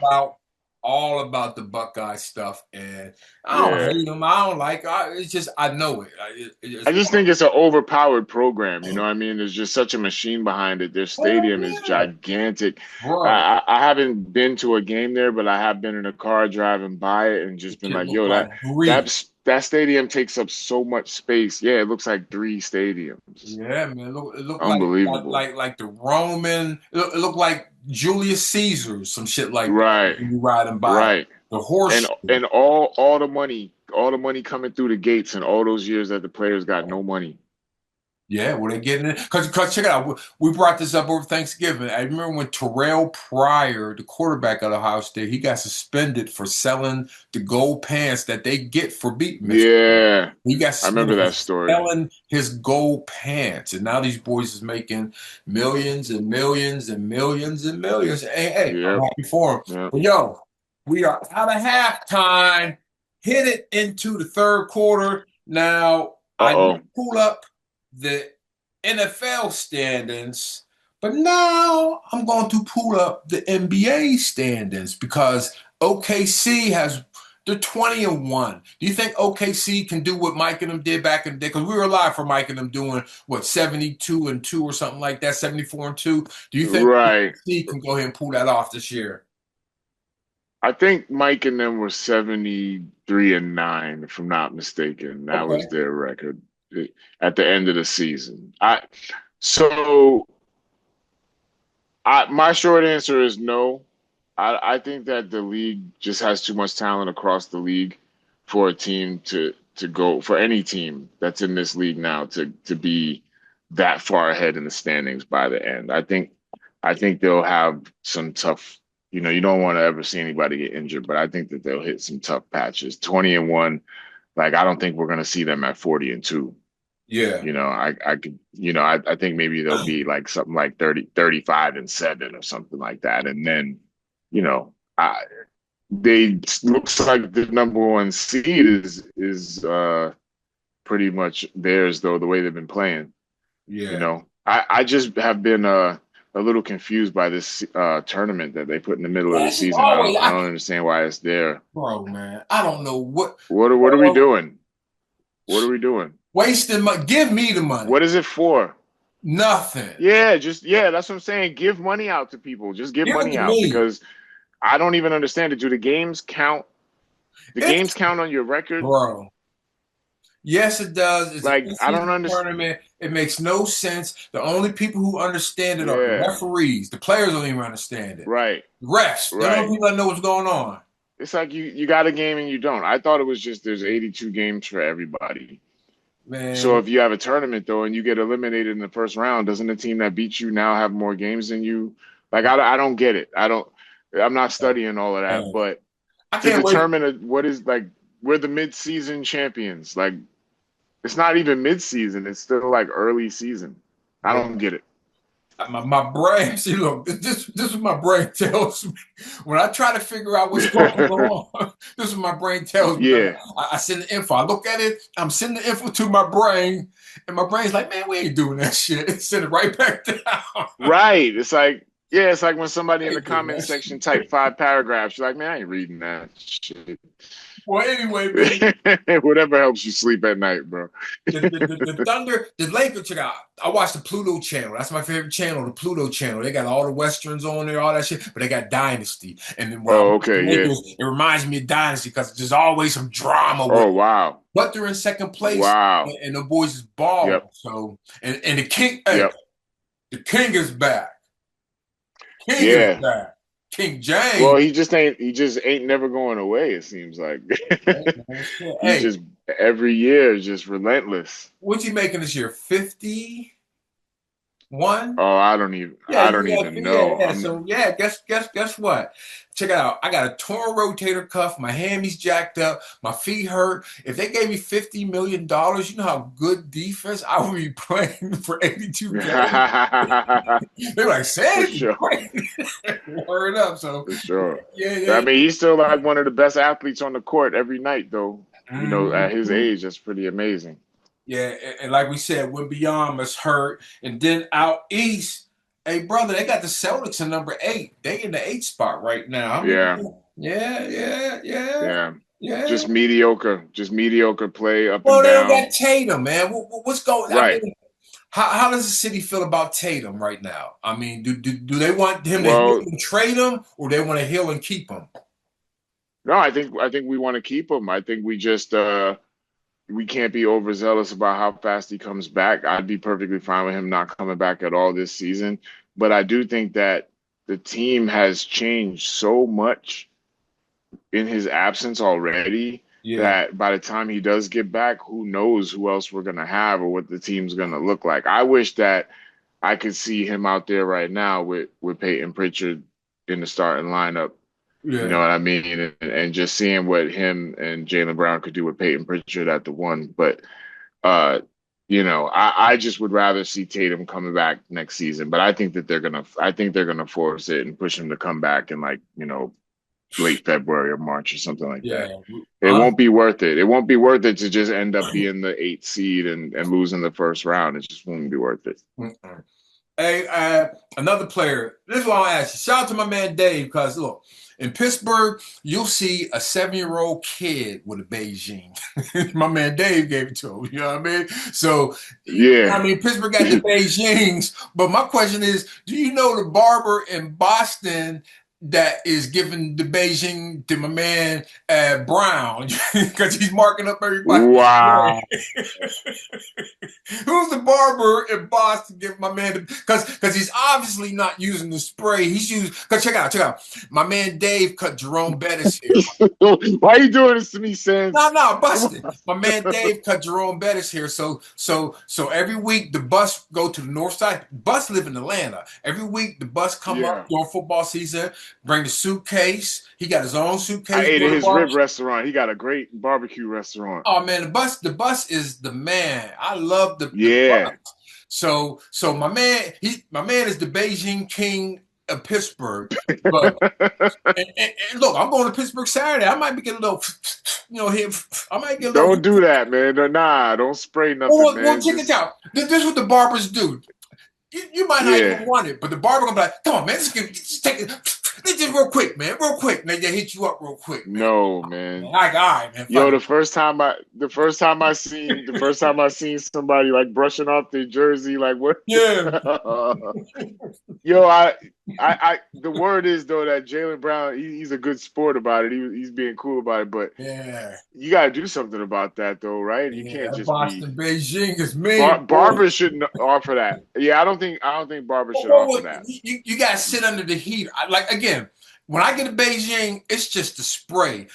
all about the Buckeye stuff, and I don't yeah. hate them. I don't like. It's just I know it. It's I just think it's an overpowered program. You know what I mean? There's just such a machine behind it. Their oh stadium is yeah, gigantic. bro. I haven't been to a game there, but I have been in a car driving by it and It just been should like, look yo, like three. that stadium takes up so much space. Yeah, it looks like three stadiums. Yeah, man. It looked Unbelievable. like the Roman. It looked like Julius Caesar, some shit like that. Right, When you riding by right. the horse. And all the money coming through the gates and all those years that the players got no money. Yeah, well, they getting it because check it out. We brought this up over Thanksgiving. I remember when Terrell Pryor, the quarterback of Ohio State, he got suspended for selling the gold pants that they get for beating Michigan. Yeah, He got I remember suspended for that story. selling his gold pants, and now these boys is making millions and millions and millions and millions. Hey, I'm Yep, happy for him. yep. But yo, we are out of halftime. Hit it into the third quarter. Now I Uh-oh. pull up the NFL standings, but now I'm going to pull up the NBA standings because OKC has they're 20-1. Do you think OKC can do what Mike and them did back in the day? Because we were alive for Mike and them doing what 72-2 or something like that, 74-2. Do you think Right. OKC can go ahead and pull that off this year? I think Mike and them were 73-9, if I'm not mistaken. That Okay. was their record at the end of the season. So my short answer is no. I think that the league just has too much talent across the league for a team to go for any team that's in this league now to be that far ahead in the standings by the end. I think they'll have some tough, you don't want to ever see anybody get injured, but I think that they'll hit some tough patches. 20-1, like I don't think we're gonna see them at 40-2. Yeah. I could, I think maybe they'll be like something like 35-7 or something like that. And then, you know, I, they looks like the number one seed is pretty much theirs though, the way they've been playing. Yeah. I just have been a little confused by this tournament that they put in the middle of Yeah, the it's just season. always, I don't understand why it's there. bro, man. I don't know What are we doing? What are we doing? wasting money. Give me the money. What is it for? Nothing. Yeah, that's what I'm saying. Give money out to people. Just give Give it money to out me. because I don't even understand it. Do the games count? The games It's count on your record? bro. Yes, it does. It's an Like I don't in-season understand. tournament. It makes no sense. The only people who understand it are the Yeah, referees. The players don't even understand it. right, The refs, they're the only right. people that know what's going on. It's like you got a game and you don't. I thought it was just there's 82 games for everybody. So Man, if you have a tournament though and you get eliminated in the first round, doesn't the team that beats you now have more games than you? Like I don't get it. I'm not studying all of that, man, but I to can't wait. determine what is like we're the mid-season champions. Like it's not even mid-season; it's still like early season. I Bro, don't get it. my brain, see, look, this is what my brain tells me. When I try to figure out what's going on, this is what my brain tells me. Yeah, I send the info. I look at it, I'm sending the info to my brain, and my brain's like, man, we ain't doing that shit. It send it right back down. right. It's like when somebody I in the ain't doing comment that section shit. type 5 paragraphs. You're like, man, I ain't reading that shit. Well, anyway, man. Whatever helps you sleep at night, bro. The Thunder, the Lakers, check out. I watch the Pluto channel. That's my favorite channel, the Pluto channel. They got all the westerns on there, all that shit, but they got Dynasty. And then when I Oh, watch the okay, yeah. Lakers, it reminds me of Dynasty because there's always some drama with Oh, it. wow. But they're in second place, Wow. and the boys is balling. Yep. So, and the king, hey, Yep. the king is back. King is Yeah. back. King Well, James. he just ain't never going away, it seems like. He's Hey, just every year just relentless. what's he making this year? 51? Oh, Yeah, I don't even know. yeah. So yeah, guess what? Check it out. I got a torn rotator cuff. My hammies jacked up. My feet hurt. If they gave me $50 million, you know how good defense I would be playing for 82 games. They're like, For say it, sure. word up. So For sure. I yeah. mean, he's still like one of the best athletes on the court every night, though. At his Mhm. age, that's pretty amazing. Yeah, and like we said, when beyond was hurt, and then out east, hey brother, they got the Celtics in number 8. They in the 8th spot right now. I mean, Yeah. yeah. Yeah. Yeah. Just mediocre play up Well, and they don't down. got Tatum, man. What's going? I Right. mean, how does the city feel about Tatum right now? I mean, do they want him to heal Well, and trade him, or they want to heal and keep him? no, I think we want to keep him. I think we can't be overzealous about how fast he comes back. I'd be perfectly fine with him not coming back at all this season. But I do think that the team has changed so much in his absence already Yeah, that by the time he does get back, who knows who else we're gonna have or what the team's gonna look like. I wish that I could see him out there right now with Peyton Pritchard in the starting lineup. You know yeah, what I mean? And just seeing what him and Jaylen Brown could do with Peyton Pritchard at the one. But uh, I just would rather see Tatum coming back next season. But I think they're gonna force it and push him to come back in like, late February or March or something like that. yeah. It won't be worth it. It won't be worth it to just end up being the 8th seed and losing the first round. It just won't be worth it. Hey, another player. This is what I'll ask you. Shout out to my man Dave, because look, in Pittsburgh, you'll see a 7-year-old kid with a Beijing. My man Dave gave it to him. You know what I mean? So, Yeah. I mean, Pittsburgh got the Beijings, but my question is, do you know the barber in Boston that is giving the Beijing to my man Brown because he's marking up everybody? Wow. Who's the barber in Boston? Give my man because he's obviously not using the spray. He's using because check out. My man Dave cut Jerome Bettis here. Why are you doing this to me, Sans? No, busted. My man Dave cut Jerome Bettis here. So every week the bus go to the north side. Bus live in Atlanta. Every week the bus come up Yeah. during football season, bring the suitcase. He got his own I suitcase. ate Go at to the his bar. rib restaurant. He got a great barbecue restaurant. Oh man, the bus is the man. I love the bus. Yeah. So my man is the Beijing King of Pittsburgh. But and look, I'm going to Pittsburgh Saturday. I might be getting a little, here. I might get a little. Don't do that, man. Nah, don't spray nothing, Well, man. check it Just out. This is what the barbers do. You might not even yeah. want it, but the barber gonna be like, "Come on, man, just take it, just real quick, man, real quick." And they hit you up real quick, man. No, Man, man. all right, man, Yo, fuck the first time I seen somebody like brushing off their jersey, like what? it. Yo, the word is though that Jaylen Brown, he's a good sport about it. He's being cool about it, but Yeah, you got to do something about that though, right? You yeah. can't just be Boston, Beijing is mean, boy. Barbers shouldn't offer that. Yeah, I don't think barbers should Well, offer that. you got to sit under the heat. Like again, when I get a Beijing, it's just the spray.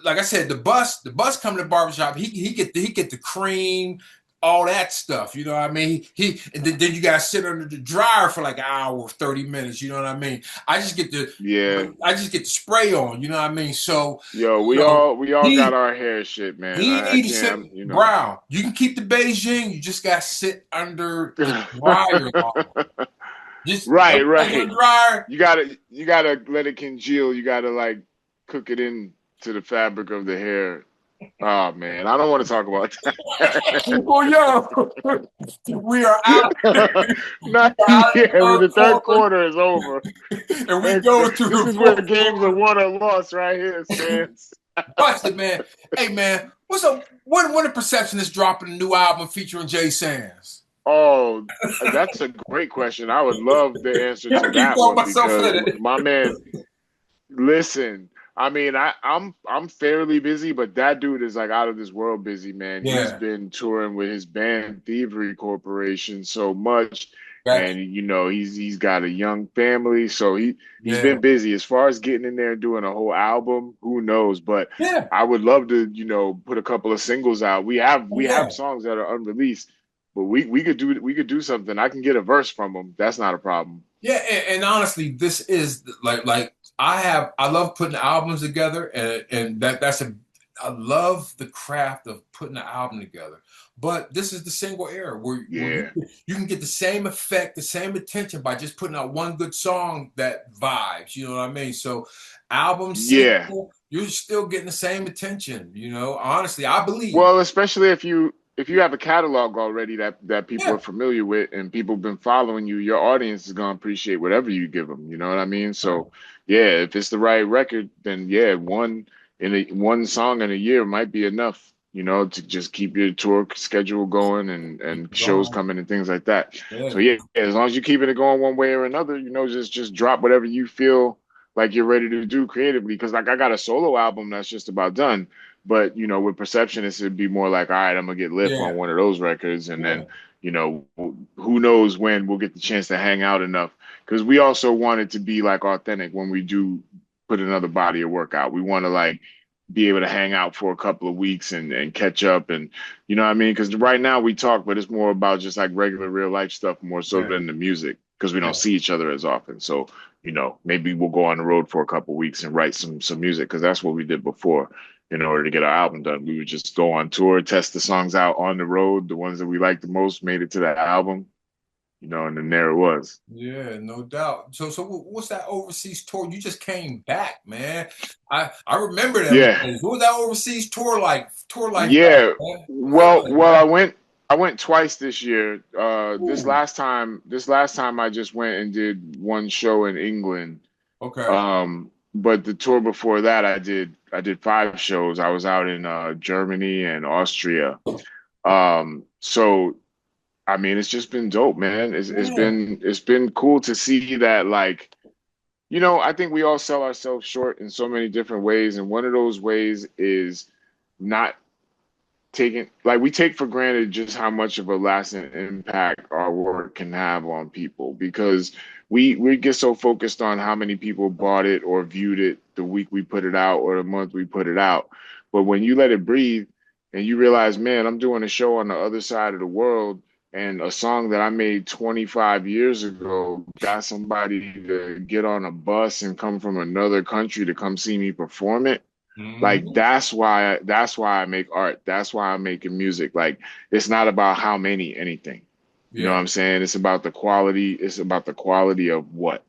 Like I said, the bus come to the barbershop. He get the cream, all that stuff. You know what I mean? And then you got to sit under the dryer for like an hour, 30 minutes. You know what I mean? I just get the Yeah. I just get the spray on. You know what I mean? So Yo, you we know all we all got he our hair shit, man. he I need to sit can't. brown. You can keep the Beijing. You just got to sit under the dryer long. Just Right, don't take right. it dryer. You gotta let it congeal. You gotta like cook it in to the fabric of the hair. Oh man, I don't want to talk about Well, yo, we are out. that. Not We are out of the yeah, I mean, third the third quarter, quarter is over. and we go to This the is where fourth games are quarter. won or lost right here, Sans. Busted, man. Hey, man, what's up? What a perception is dropping a new album featuring Jay Sands? Oh, that's a great question. I would love the answer I to keep that throwing one myself because in it. my man, listen, I mean, I'm fairly busy, but that dude is like out of this world busy, man. He's Yeah, been touring with his band Thievery Corporation so much, got and you know he's got a young family, so he's yeah, been busy. As far as getting in there and doing a whole album, who knows? But yeah, I would love to, put a couple of singles out. We have yeah. songs that are unreleased, but we could do something. I can get a verse from them. That's not a problem. Yeah, and honestly, this is like I love putting albums together, and that's a I love the craft of putting an album together. But this is the single era where Yeah, you can get the same effect, the same attention by just putting out one good song that vibes. You know what I mean? So, album yeah. single, you're still getting the same attention. Honestly, I believe. Well, especially if you have a catalog already that people are Yeah, familiar with and people have been following you, your audience is gonna appreciate whatever you give them. You know what I mean? right. So, yeah, if it's the right record, then yeah, one song in a year might be enough. To just keep your tour schedule going Keep and it shows going. coming and things like that. So Yeah, yeah, as long as you're keeping it going one way or another, just drop whatever you feel like you're ready to do creatively. Because like I got a solo album that's just about done. But with Perceptionist, it'd be more like, all right, I'm gonna get Lift on yeah, one of those records, and yeah, then who knows when we'll get the chance to hang out enough. Because we also want it to be like authentic when we do put another body of work out. We want to like be able to hang out for a couple of weeks and catch up, and you know what I mean. Because right now we talk, but it's more about just like regular real life stuff more so yeah, than the music because we yeah. don't see each other as often. So maybe we'll go on the road for a couple of weeks and write some music because that's what we did before in order to get our album done. We would just go on tour, test the songs out on the road. The ones that we liked the most made it to the album, and then there it was. Yeah, no doubt. So what's that overseas tour? You just came back, man. I remember them Yeah. days. What was that overseas tour like? Tour life back, Yeah. man. What was that Well, like, well, man? I went twice this year. This Ooh, last time, this last time I just went and did one show in England. okay. But the tour before that, I did 5 shows. I was out in Germany and Austria. So I mean, it's just been dope, man. Yeah, It's been cool to see that, like, I think we all sell ourselves short in so many different ways, and one of those ways is not taking, like, we take for granted just how much of a lasting impact our work can have on people because we get so focused on how many people bought it or viewed it the week we put it out or the month we put it out. But when you let it breathe and you realize, man, I'm doing a show on the other side of the world and a song that I made 25 years ago got somebody to get on a bus and come from another country to come see me perform it. Like hmm, that's why I make art. That's why I'm making music. Like it's not about how many anything. You know what yeah, I'm saying? It's about the quality. It's about the quality of what?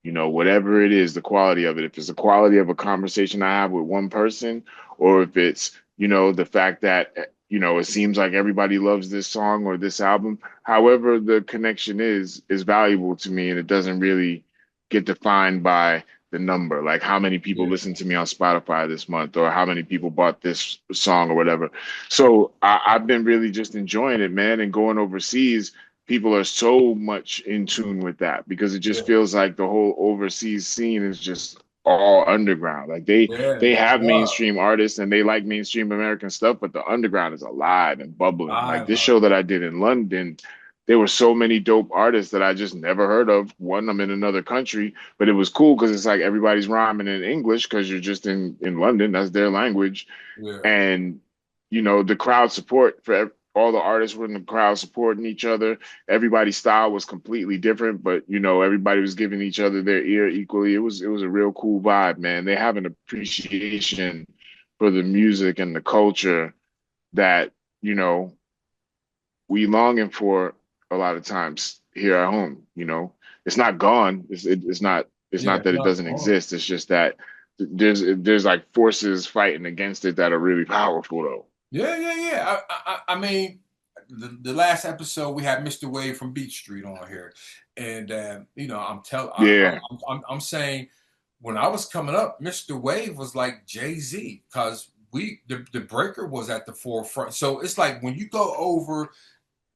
Whatever it is, the quality of it. If it's the quality of a conversation I have with one person, or if it's, the fact that, it seems like everybody loves this song or this album, however the connection is valuable to me and it doesn't really get defined by the number, like how many people yeah, listened to me on Spotify this month or how many people bought this song or whatever. So I've been really just enjoying it, man, and going overseas people are so much in tune with that because it just yeah, feels like the whole overseas scene is just all underground. Like they yeah, they no have doubt. mainstream artists and they like mainstream American stuff, but the underground is alive and bubbling. Like Live this out show that there. I did in London, there were so many dope artists that I just never heard of. One, I'm in another country, but it was cool because it's like everybody's rhyming in English because you're just in London. That's their language, Yeah, and the crowd support for all the artists were in the crowd supporting each other. Everybody's style was completely different, but everybody was giving each other their ear equally. It was a real cool vibe, man. They have an appreciation for the music and the culture that you know we longing for a lot of times here at home. It's not gone. It's not yeah, that it not doesn't wrong. exist. It's just that there's like forces fighting against it that are really powerful though. Yeah, yeah, yeah. I mean, the last episode we had Mr. Wade from Beach Street on here, and I'm Yeah. I'm saying when I was coming up, Mr. Wave was like Jay-Z because the breaker was at the forefront. So it's like when you go over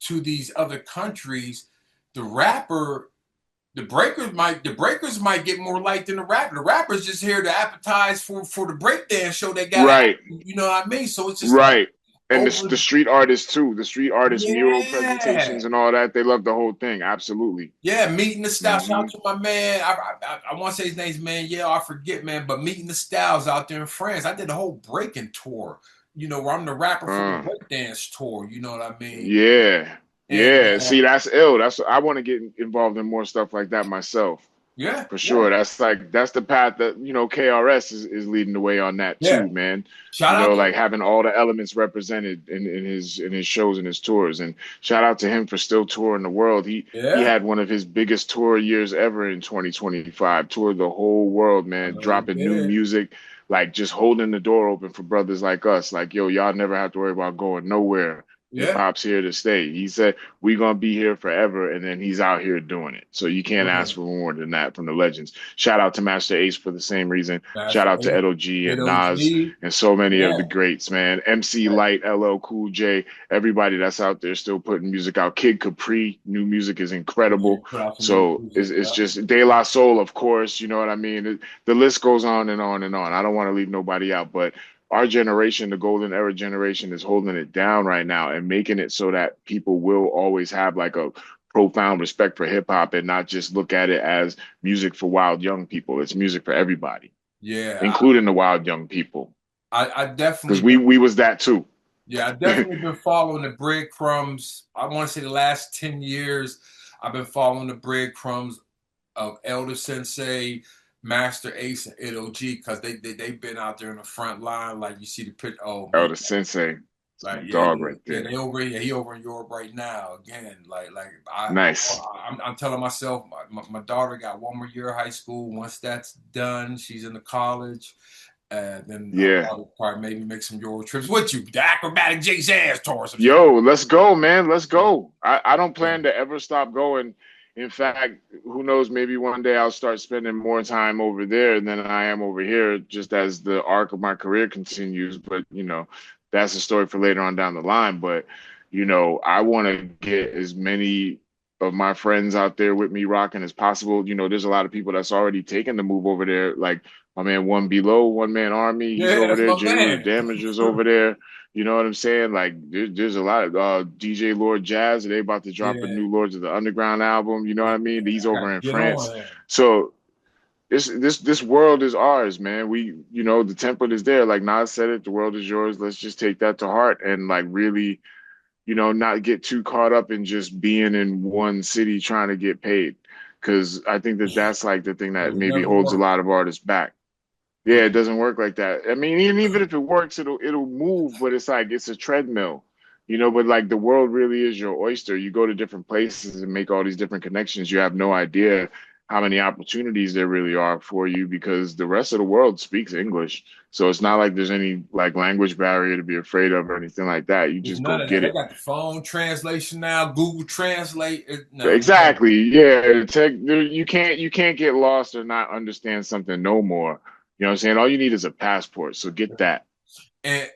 to these other countries, the rapper, the breakers might get more light than the rapper. The rapper's just here to appetize for the breakdance show they got. Right, You know what I mean? So it's just like right. And the over. street artists too, the street artists mural Yeah. presentations and all that. They love the whole thing. Absolutely. Yeah, meeting the style. Shout Hmm. out to my man. I want to say his name's man. Yeah, I forget, man. But meeting the styles out there in France. I did a whole breaking tour. Where I'm the rapper for the Uh, breakdance tour. You know what I mean? yeah, And yeah. See, that's ill. That's I want to get involved in more stuff like that myself. yeah, For yeah, sure. That's the path that, KRS is leading the way on that yeah. too, man. Shout out to Like having all the elements represented in his shows and his tours. And shout out to him for still touring the world. He yeah. had one of his biggest tour years ever in 2025. Toured the whole world, I man, know he dropping new did. music, like just holding the door open for brothers like us. Like, yo, y'all never have to worry about going nowhere. Hip Yeah. hop's here to stay. He said, we gonna be here forever, and then he's out here doing it. So you can't ask Right. for more than that from the legends. Shout out to Master Ace for the same reason. Shout Master out to A, Edo G and Hit Nas OG. and so many of the Yeah. greats, man. MC Right. Light, LL Cool J, everybody that's out there still putting music out. Kid Capri, new music is Yeah. incredible. Put out some new So music. it's Yeah. just De La Soul, of course. You know what I mean? The list goes on and on and on. I don't want to leave nobody out, but our generation, the golden era generation, is holding it down right now and making it so that people will always have like a profound respect for hip hop and not just look at it as music for wild young people. It's music for everybody, Yeah. including the wild young people, I because definitely. we was that too. Yeah, I've definitely been following the breadcrumbs. I want to say the last 10 years, I've been following the breadcrumbs of Elder Sensei, Master Ace, and Id OG because they've been out there in the front line. Like you see the picture. Oh man, Elder Sensei, it's my like dog right yeah, there. they over here. He over in Europe right now again. Like Nice. I'm telling myself, my daughter got one more year of high school. Once that's done, she's in the college. And then Yeah. I'll probably maybe make some Euro trips with you. The Acrobatic Jazz tour or some shit. Yo, let's go, man. Let's Yeah, go. I don't yeah, plan to ever stop going. In fact, who knows, maybe one day I'll start spending more time over there than I am over here, just as the arc of my career continues. But, that's a story for later on down the line. But, I want to get as many of my friends out there with me rocking as possible. There's a lot of people that's already taken the move over there. Like my man One Below, One Man Army, he's yeah. over That's there. my J. the man. Damager's over there. You know what I'm saying? Like there's a lot of DJ Lord Jazz. They about to drop a Yeah, new Lords of the Underground album. You know what I mean? He's I got over to in get France. on him. So this world is ours, man. The template is there. Like Nas said it, the world is yours. Let's just take that to heart and like really, not get too caught up in just being in one city trying to get paid. Because I think that that's like the thing that It'll maybe never holds a work. lot of artists back. Yeah, it doesn't work like that. I mean, even if it works, it'll move, but it's like it's a treadmill, But like the world really is your oyster. You go to different places and make all these different connections. You have no idea how many opportunities there really are for you because the rest of the world speaks English. So it's not like there's any like language barrier to be afraid of or anything like that. You There's just go none of that. get They it. got the phone translation now. Google Translate. No, Exactly. Yeah. You can't get lost or not understand something no more. You know what I'm saying? All you need is a passport. So get that. and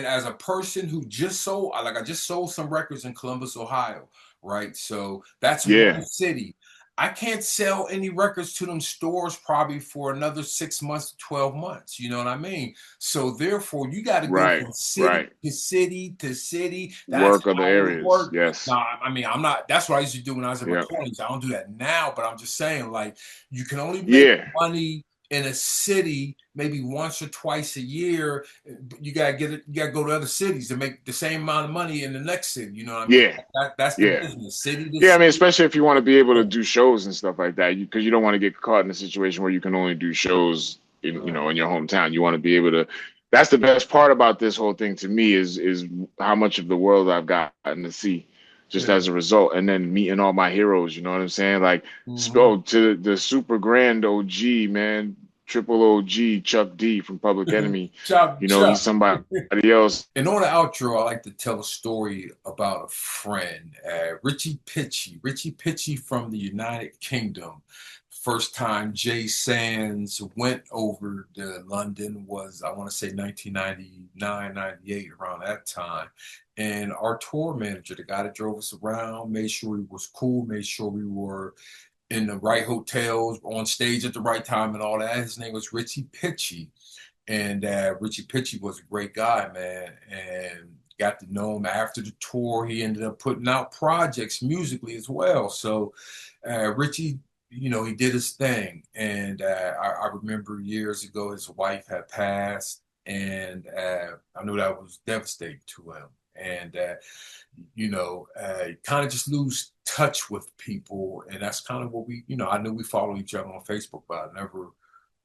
as a person who just sold, I just sold some records in Columbus, Ohio, right? So that's Yeah. one city. I can't sell any records to them stores probably for another 6 months to 12 months. You know what I mean? So therefore, you got to go Right. from city Right. to city to city. That's Work other how it areas. works. Yes. Now, I mean, I'm not. That's what I used to do when I was in my Yeah. 20s. I don't do that now, but I'm just saying, like, you can only make Yeah. money in a city maybe once or twice a year. You gotta get it. You gotta go to other cities to make the same amount of money in the next city. You know what I mean? Yeah. That's the Yeah. business, city to Yeah. I mean, city. especially if you want to be able to do shows and stuff like that, because you don't want to get caught in a situation where you can only do shows in Right. in your hometown. You want to be able to. That's the best part about this whole thing to me is how much of the world I've gotten to see just Yeah. as a result, and then meeting all my heroes. You know what I'm saying? Like, Hmm. to the super grand OG man, triple OG Chuck D from Public Enemy. Chop He's chop. somebody else. And on the outro, I like to tell a story about a friend, Richie Pitchy from the United Kingdom. first time Jay Sands went over to London was, I want to say 1999, 98, around that time. And our tour manager, the guy that drove us around, made sure he was cool, made sure we were in the right hotels, on stage at the right time and all that. His name was Richie Pitchy. And Richie Pitchy was a great guy, man. And got to know him after the tour. He ended up putting out projects musically as well. So Richie, he did his thing. And I remember years ago his wife had passed, and I knew that was devastating to him. And kind of just lose touch with people, and that's kind of what I knew we follow each other on Facebook, but I never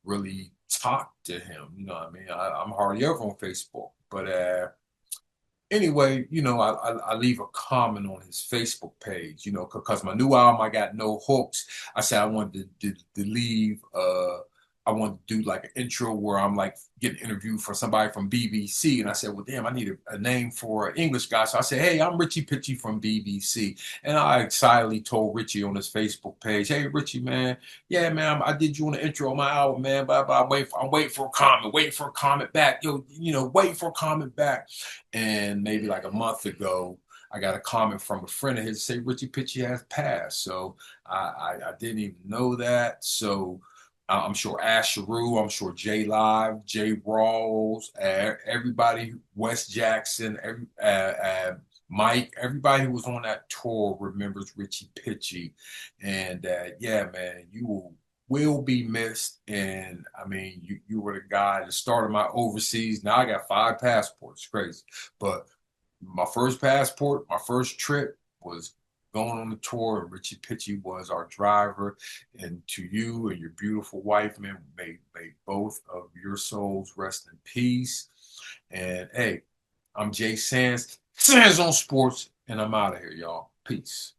really talked to him. You know what I mean? I'm hardly ever on Facebook, but anyway, I leave a comment on his Facebook page, because my new album, I Got No Hooks. I said I wanted to leave, I wanted to do like an intro where I'm like getting interviewed for somebody from BBC. And I said, well, damn, I need a name for an English guy. So I said, hey, I'm Richie Pitchy from BBC. And I excitedly told Richie on his Facebook page, hey, Richie, man, yeah, man, I did you on the intro of my album, man, but I'm waiting for a comment, back. Yo, waiting for a comment back. And maybe like a month ago, I got a comment from a friend of his say Richie Pitchy has passed. So I didn't even know that. So I'm sure Asheru, I'm sure J Live, J Rawls, everybody, Wes Jackson, Mike, everybody who was on that tour remembers Richie Pitchy. And yeah, man, you will be missed. And I mean, you were the guy that started my overseas. Now I got 5 passports, crazy. But my first passport, my first trip was going on the tour, and Richie Pitchy was our driver. And to you and your beautiful wife, man, may both of your souls rest in peace. And hey, I'm Jay Sands, Sands on Sports, and I'm out of here, y'all. Peace.